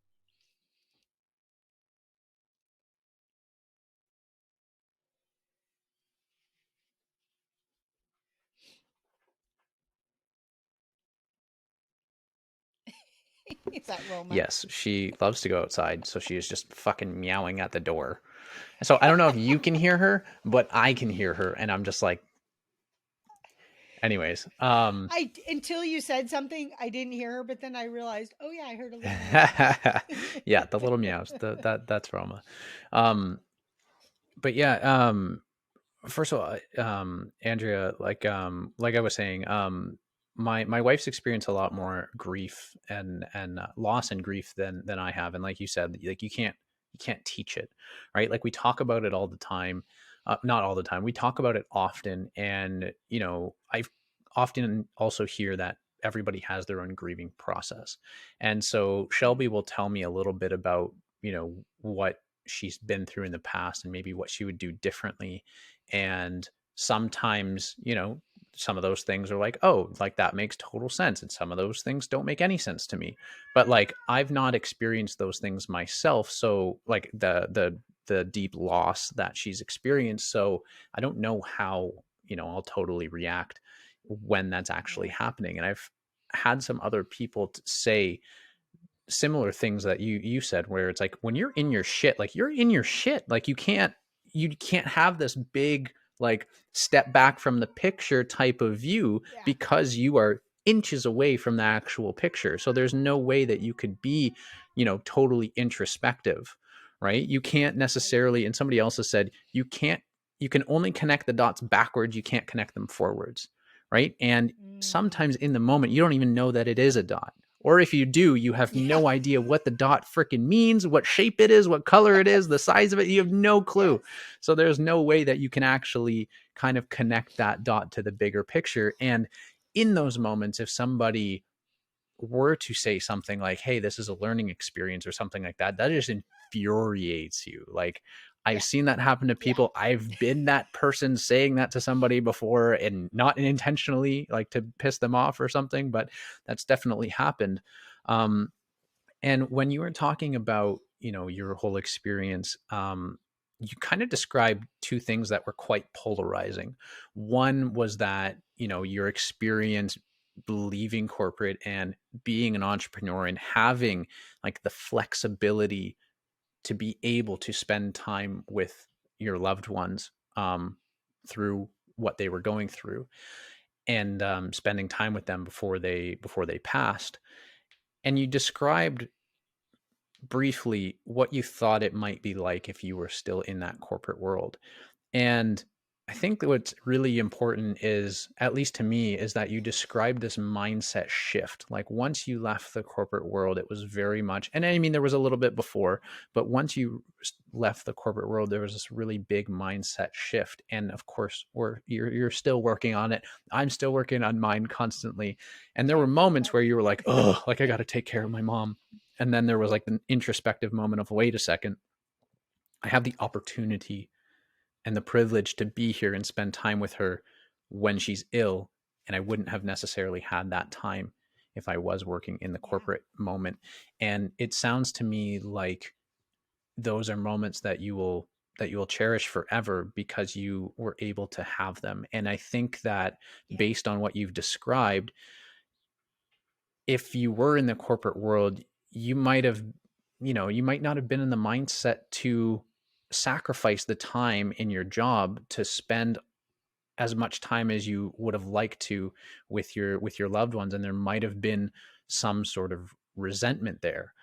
Is that Roma? Yes, she loves to go outside, so she is just fucking meowing at the door. So I don't know if you can hear her, but I can hear her, and I'm just like, anyways. I Until you said something, I didn't hear her, but then I realized, oh yeah, I heard a little meow. Yeah, the little meows. That's Roma. Um, but yeah, first of all, Andrea, like I was saying, my wife's experienced a lot more grief and loss and grief than I have, and like you said, like you can't teach it, right? Like we talk about it all the time, not all the time. We talk about it often, and I often also hear that everybody has their own grieving process, and so Shelby will tell me a little bit about what she's been through in the past and maybe what she would do differently. And sometimes some of those things are like, oh, like that makes total sense, and some of those things don't make any sense to me. But like I've not experienced those things myself, so like the deep loss that she's experienced, so I don't know how I'll totally react when that's actually Yeah. happening. And I've had some other people say similar things that you said, where it's like when you're in your shit, like you're in your shit, like you can't have this big like step back from the picture type of view, Yeah. because you are inches away from the actual picture. So there's no way that you could be totally introspective, right? You can't Right. necessarily, and somebody else has said, you can only connect the dots backwards, you can't connect them forwards, right? And Mm. sometimes in the moment you don't even know that it is a dot, or if you do, you have Yeah. no idea what the dot freaking means, what shape it is, what color it is, the Yes. size of it. You have no clue. Yes. So there's no way that you can actually kind of connect that dot to the bigger picture. And in those moments, if somebody were to say something like, hey, this is a learning experience or something like that, that just infuriates you. Like, I've Yeah. seen that happen to Yeah. people. I've been that person saying that to somebody before, and not intentionally, like to piss them off or something, but that's definitely happened. Um, and when you were talking about, your whole experience, you kind of described two things that were quite polarizing. One was that, your experience leaving corporate and being an entrepreneur and having like the flexibility to be able to spend time with your loved ones, through what they were going through, and spending time with them before they passed. And you described briefly what you thought it might be like if you were still in that corporate world. And I think that what's really important is, at least to me, is that you described this mindset shift. Like once you left the corporate world, it was very much, and I mean, there was a little bit before, but once you left the corporate world, there was this really big mindset shift. And of course, you're still working on it. I'm still working on mine constantly. And there were Can't feel moments that where you were either. like, oh, like I got to take care of my mom. And then there was like an introspective moment of, wait a second, I have the opportunity and the privilege to be here and spend time with her when she's ill, and I wouldn't have necessarily had that time if I was working in the Yeah. corporate moment. And it sounds to me like those are moments that you will cherish forever because you were able to have them. And I think that Yeah. based on what you've described, if you were in the corporate world, you might have, you might not have been in the mindset to sacrifice the time in your job to spend as much time as you would have liked to with your loved ones, and there might have been some sort of resentment there.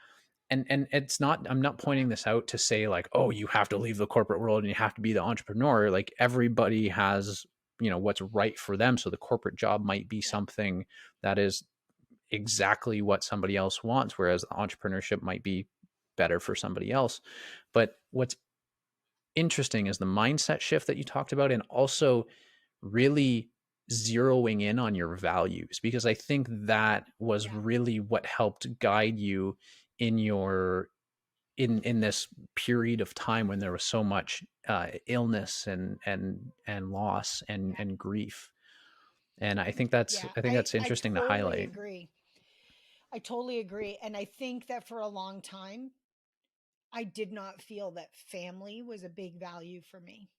And it's not, I'm not Yeah. pointing this out to say like, oh, you have to leave the corporate world and you have to be the entrepreneur. Like everybody has, what's right for them. So the corporate job might be Yeah. something that is exactly what somebody else wants, whereas entrepreneurship might be better for somebody else. But what's interesting is the mindset shift that you talked about, and also really zeroing in on your values, because I think that was Yeah. really what helped guide you in your in this period of time when there was so much illness and loss Yeah. and grief. And Yeah. I think that's I interesting to totally highlight. agree. I totally agree. And I think that for a long time, I did not feel that family was a big value for me.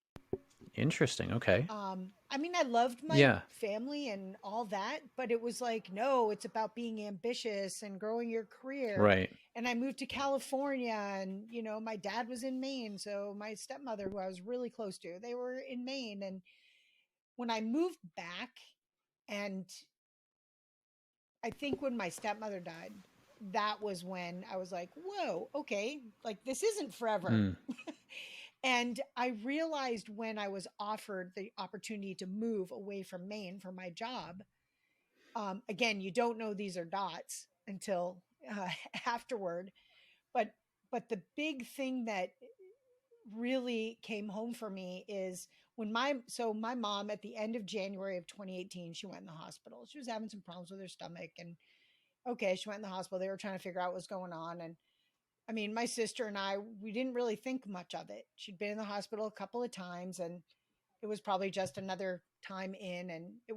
Interesting. Okay. I mean, I loved my Yeah. family and all that, but it was like, no, it's about being ambitious and growing your career. Right. And I moved to California, and, my dad was in Maine. So my stepmother, who I was really close to, they were in Maine. And when I moved back, and I think when my stepmother died, that was when I was like, whoa, okay, like this isn't forever. Mm. And I realized when I was offered the opportunity to move away from Maine for my job, again, you don't know these are dots until afterward. But the big thing that really came home for me is when my mom at the end of January of 2018, she went in the hospital. She was having some problems with her stomach, and okay, she went in the hospital. They were trying to figure out what was going on, and I mean, my sister and I, we didn't really think much of it. She'd been in the hospital a couple of times, and it was probably just another time in, and it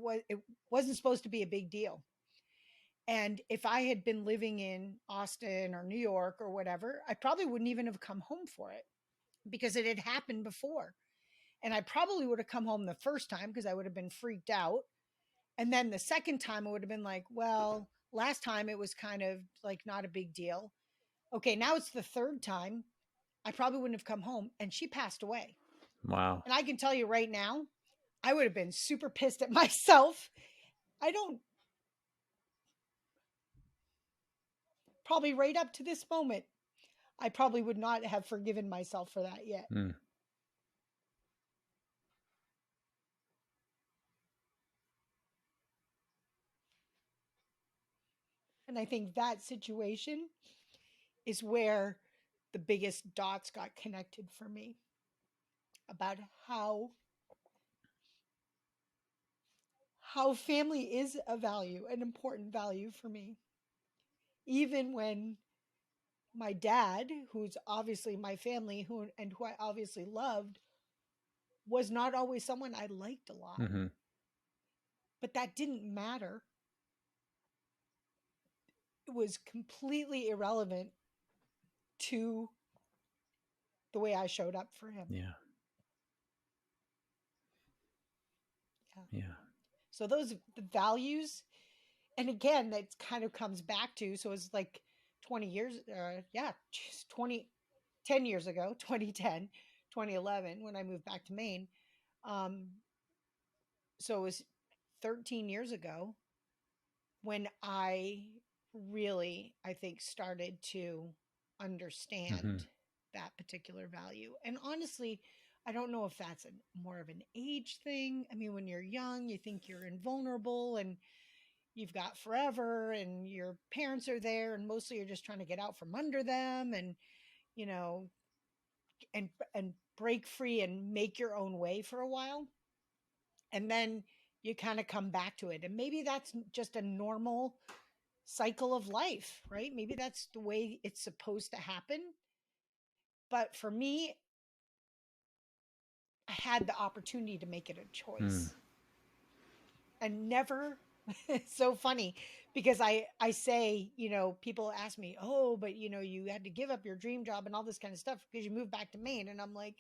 wasn't supposed to be a big deal. And if I had been living in Austin or New York or whatever, I probably wouldn't even have come home for it because it had happened before. And I probably would have come home the first time because I would have been freaked out. And then the second time, it would have been like, well, last time it was kind of like not a big deal. Okay, now it's the third time. I probably wouldn't have come home, and she passed away. Wow. And I can tell you right now, I would have been super pissed at myself. I don't, probably right up to this moment, I probably would not have forgiven myself for that yet. Mm. And I think that situation is where the biggest dots got connected for me about how family is a value, an important value for me. Even when my dad, who's obviously my family, who I obviously loved, was not always someone I liked a lot. Mm-hmm. But that didn't matter. It was completely irrelevant to the way I showed up for him. Yeah. Yeah. Yeah. So those the values, and again, that kind of comes back to, so it's like 20 years, yeah, 20, 10 years ago, 2010, 2011, when I moved back to Maine. Um, so it was 13 years ago when I really, I think, started to Mm-hmm. understand that particular value. And honestly, I don't know if that's more of an age thing. I mean, when you're young, you think you're invulnerable and you've got forever, and your parents are there, and mostly you're just trying to get out from under them, and you know, and break free and make your own way for a while, and then you kind of come back to it, and maybe that's just a normal cycle of life, right? Maybe that's the way it's supposed to happen. But for me, I had the opportunity to make it a Mm. choice and never. It's so funny because I say, people ask me, "Oh, but you had to give up your dream job and all this kind of stuff because you moved back to Maine." And I'm like,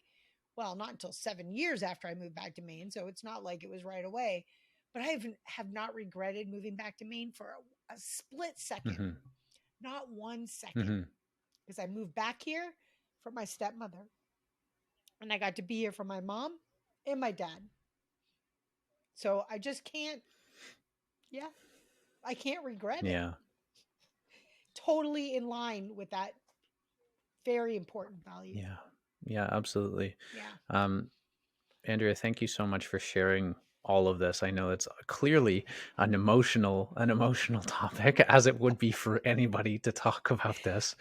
"Well, not until 7 years after I moved back to Maine, so it's not like it was right away." But have not regretted moving back to Maine for a split second. Hmm. Not 1 second. Hmm. Because I moved back here for my stepmother and I got to be here for my mom and my dad. So I just can't, yeah, I can't regret it. Yeah. Totally in line with that very important value. Yeah. Yeah, absolutely. Yeah. Um, Andrea, thank you so much for sharing all of this. I know it's clearly an emotional topic, as it would be for anybody to talk about this.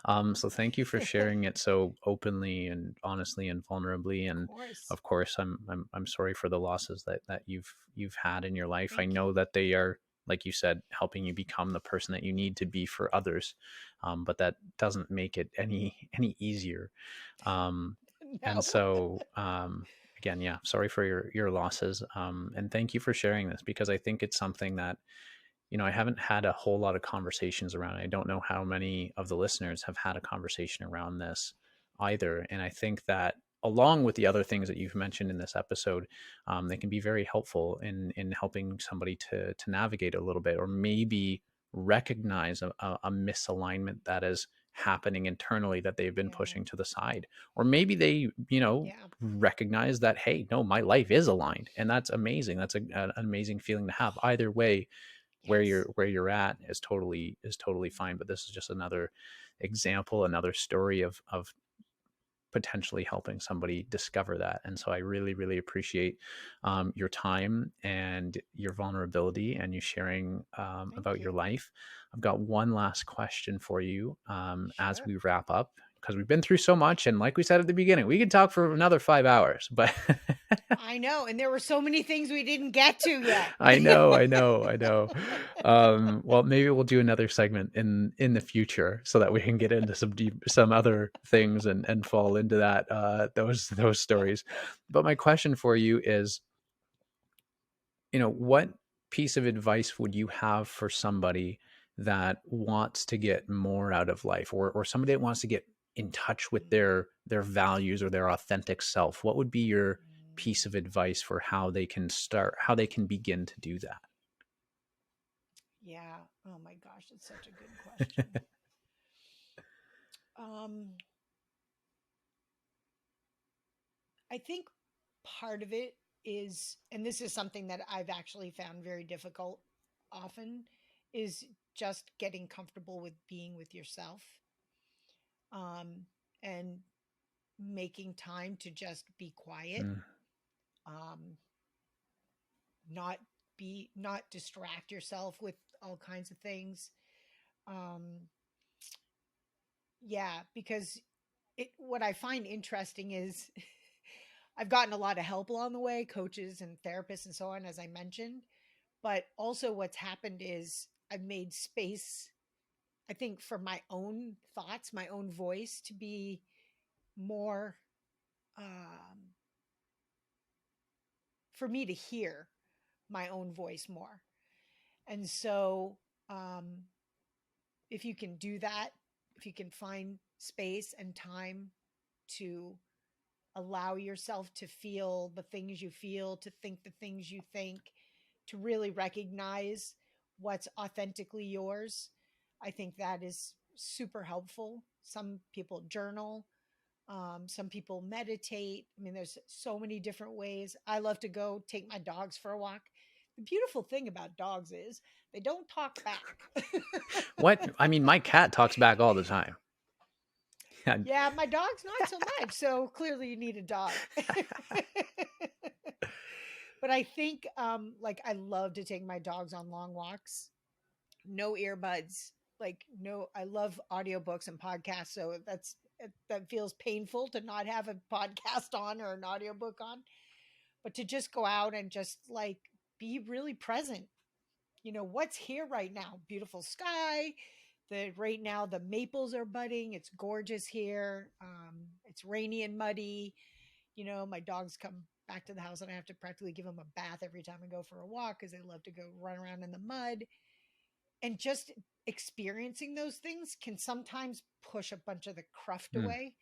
So thank you for sharing it so openly and honestly and vulnerably. Of And course. of course, I'm sorry for the losses that you've had in your life. I Thank know you. that they are, like you said, helping you become the person that you need to be for others. But that doesn't make it any easier. Um, and No. so again, yeah, sorry for your losses, and thank you for sharing this, because I think it's something that I haven't had a whole lot of conversations around. I don't know how many of the listeners have had a conversation around this either, and I think that along with the other things that you've mentioned in this episode, they can be very helpful in helping somebody to navigate a little bit, or maybe recognize a misalignment that is happening internally that they've been Yeah. pushing to the side, or maybe they Yeah. recognize that, hey, no, my life is aligned, and that's amazing. That's an amazing feeling to have. Either way, Yes. where you're at is totally fine. But this is just another example, another story of potentially helping somebody discover that. And so I really, really appreciate your time and your vulnerability and you sharing Thank about your you. life. I've got one last question for you as Sure. we wrap up, because we've been through so much. And like we said at the beginning, we could talk for another 5 hours, but I know. And there were so many things we didn't get to yet. I know. Well, maybe we'll do another segment in the future so that we can get into some other things and fall into that those stories. But my question for you is, what piece of advice would you have for somebody that wants to get more out of life, or somebody that wants to get in touch with their values or their authentic self? What would be your piece of advice for how they can begin to do that? Yeah. Oh my gosh, it's such a good question. Um, I think part of it is, and this is something that I've actually found very difficult often, is just getting comfortable with being with yourself, um, and making time to just be quiet, Mm, um, not distract yourself with all kinds of things. Um, yeah, because what I find interesting is I've gotten a lot of help along the way, coaches and therapists and so on, as I mentioned. But also, what's happened is I've made space, I think, for my own thoughts, my own voice to be more, um, for me to hear my own voice more. And so, um, if you can do that, if you can find space and time to allow yourself to feel the things you feel, to think the things you think, to really recognize what's authentically yours, I think that is super helpful. Some people journal, some people meditate. I mean, there's so many different ways. I love to go take my dogs for a walk. The beautiful thing about dogs is they don't talk back. what I mean, my cat talks back all the time. Yeah. Yeah, my dog's not so much. So clearly you need a dog. But I think like I love to take my dogs on long walks. No earbuds. Like no, I love audiobooks and podcasts, so that feels painful to not have a podcast on or an audiobook on, but to just go out and just like be really present. What's here right now? Beautiful sky. The right now the maples are budding. It's gorgeous here. It's rainy and muddy. My dogs come back to the house and I have to practically give them a bath every time I go for a walk because they love to go run around in the mud. And just experiencing those things can sometimes push a bunch of the cruft away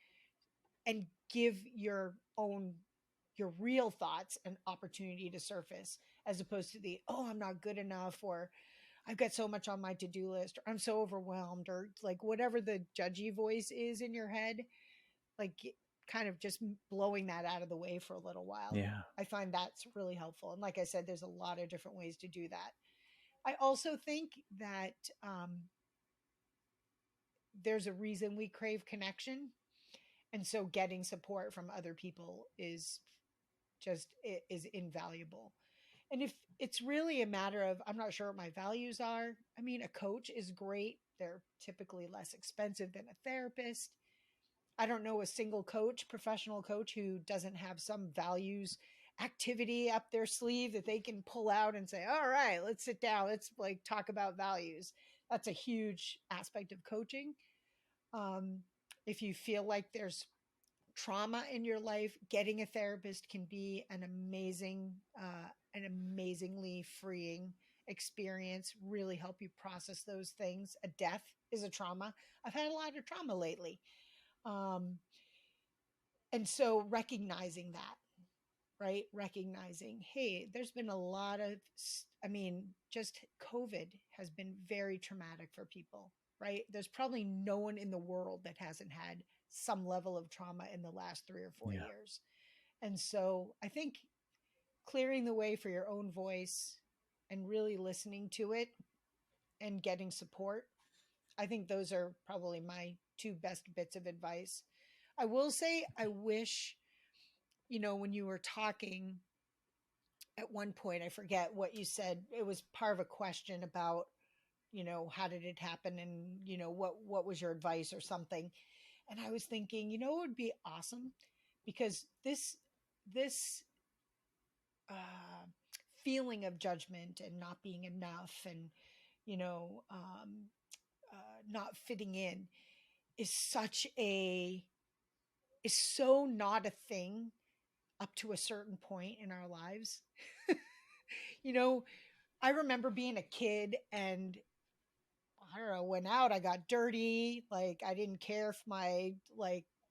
and give your real thoughts an opportunity to surface, as opposed to the, oh, I'm not good enough, or I've got so much on my to-do list, or I'm so overwhelmed, or like whatever the judgy voice is in your head, like kind of just blowing that out of the way for a little while. Yeah. I find that's really helpful. And like I said, there's a lot of different ways to do that. I also think that there's a reason we crave connection. And so getting support from other people is invaluable. And if it's really a matter of, I'm not sure what my values are, I mean, a coach is great. They're typically less expensive than a therapist. I don't know a single coach, professional coach, who doesn't have some values activity up their sleeve that they can pull out and say, all right, let's sit down. Let's like talk about values. That's a huge aspect of coaching. If you feel like there's trauma in your life, getting a therapist can be an amazingly freeing experience, really help you process those things. A death is a trauma. I've had a lot of trauma lately. And so recognizing that, right? Recognizing, hey, there's been a lot of, just COVID has been very traumatic for people, right? There's probably no one in the world that hasn't had some level of trauma in the last 3 or 4 years. And so I think clearing the way for your own voice and really listening to it and getting support, I think those are probably my 2 best bits of advice. I will say, I wish, when you were talking at one point, I forget what you said. It was part of a question about, how did it happen? And, what was your advice or something? And I was thinking, it would be awesome because this feeling of judgment and not being enough and, not fitting in is so not a thing up to a certain point in our lives. I remember being a kid and I don't know, went out, I got dirty. Like I didn't care if my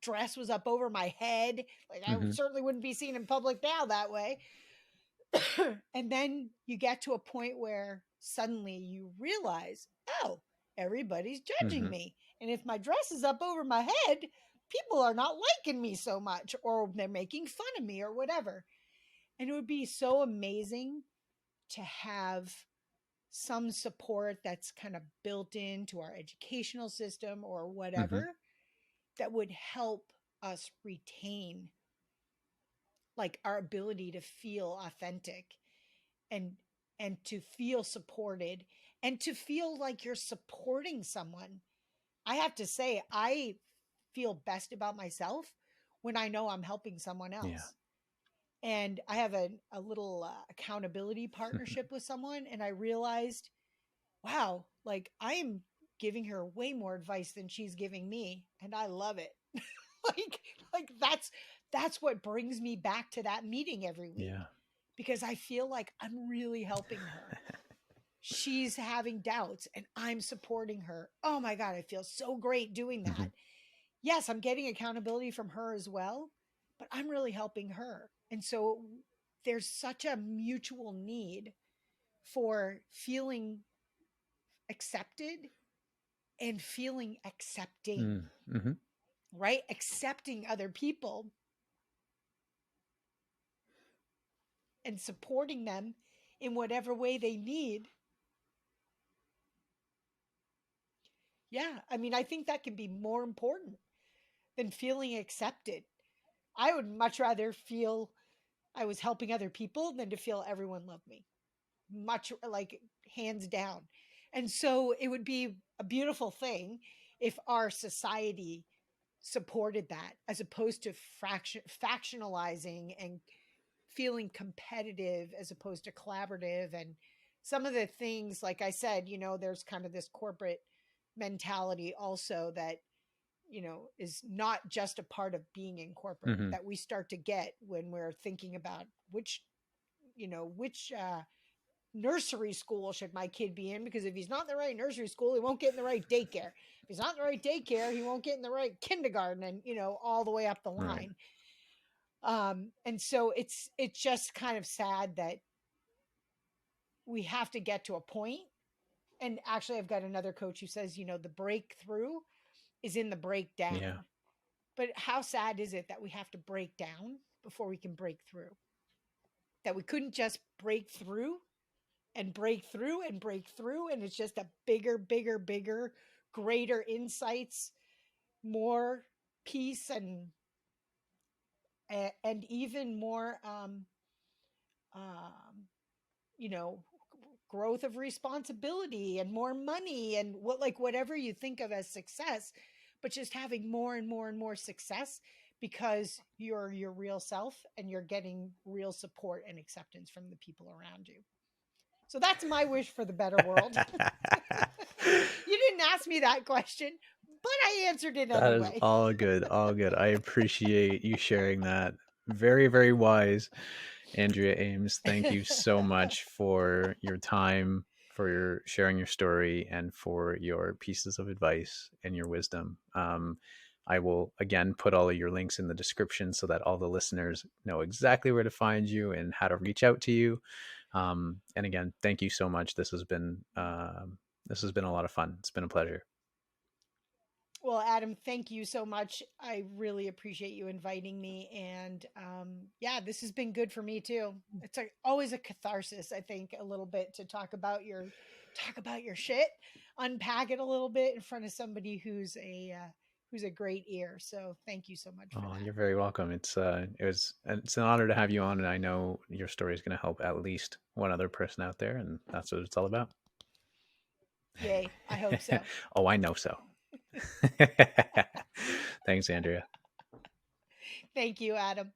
dress was up over my head. Like I certainly wouldn't be seen in public now that way. And then you get to a point where suddenly you realize, oh, everybody's judging me. And if my dress is up over my head, people are not liking me so much, or they're making fun of me or whatever. And it would be so amazing to have some support that's kind of built into our educational system or whatever that would help us retain like our ability to feel authentic and to feel supported and to feel like you're supporting someone. I have to say, I feel best about myself when I know I'm helping someone else. Yeah. And I have a little accountability partnership with someone, and I realized, wow, like I am giving her way more advice than she's giving me, and I love it. like that's what brings me back to that meeting every week. Yeah. Because I feel like I'm really helping her. She's having doubts and I'm supporting her. Oh my God, I feel so great doing that. Yes, I'm getting accountability from her as well, but I'm really helping her. And so there's such a mutual need for feeling accepted and feeling accepting, right? Accepting other people and supporting them in whatever way they need. Yeah, I think that can be more important than feeling accepted. I would much rather feel I was helping other people than to feel everyone loved me. Much like hands down. And so it would be a beautiful thing if our society supported that as opposed to factionalizing and feeling competitive as opposed to collaborative. And some of the things, like I said, there's kind of this corporate mentality also that is not just a part of being in corporate, Mm-hmm. that we start to get when we're thinking about which nursery school should my kid be in, because if he's not in the right nursery school, he won't get in the right daycare. If he's not in the right daycare, he won't get in the right kindergarten, and all the way up the Right. line. And so it's just kind of sad that we have to get to a point. And actually, I've got another coach who says, the breakthrough is in the breakdown. Yeah. But how sad is it that we have to break down before we can break through? That we couldn't just break through and break through and break through, and it's just a bigger, bigger, bigger, greater insights, more peace, and even more um you know growth of responsibility and more money and whatever you think of as success, but just having more and more and more success because you're your real self and you're getting real support and acceptance from the people around you. So that's my wish for the better world. You didn't ask me that question, but I answered it That is anyway. all good. All good. I appreciate you sharing that. Very, very wise, Andrea Ames. Thank you so much for your time, for your sharing your story, and for your pieces of advice and your wisdom. I will again put all of your links in the description so that all the listeners know exactly where to find you and how to reach out to you. And again, thank you so much. This has been a lot of fun. It's been a pleasure. Well, Adam, thank you so much. I really appreciate you inviting me. And yeah, this has been good for me too. It's always a catharsis, I think, a little bit to talk about your shit, unpack it a little bit in front of somebody who's a great ear. So thank you so much for Oh, that. you're very welcome. It's an honor to have you on, and I know your story is going to help at least one other person out there, and that's what it's all about. Yay. I hope so. Oh, I know so. Thanks, Andrea. Thank you, Adam.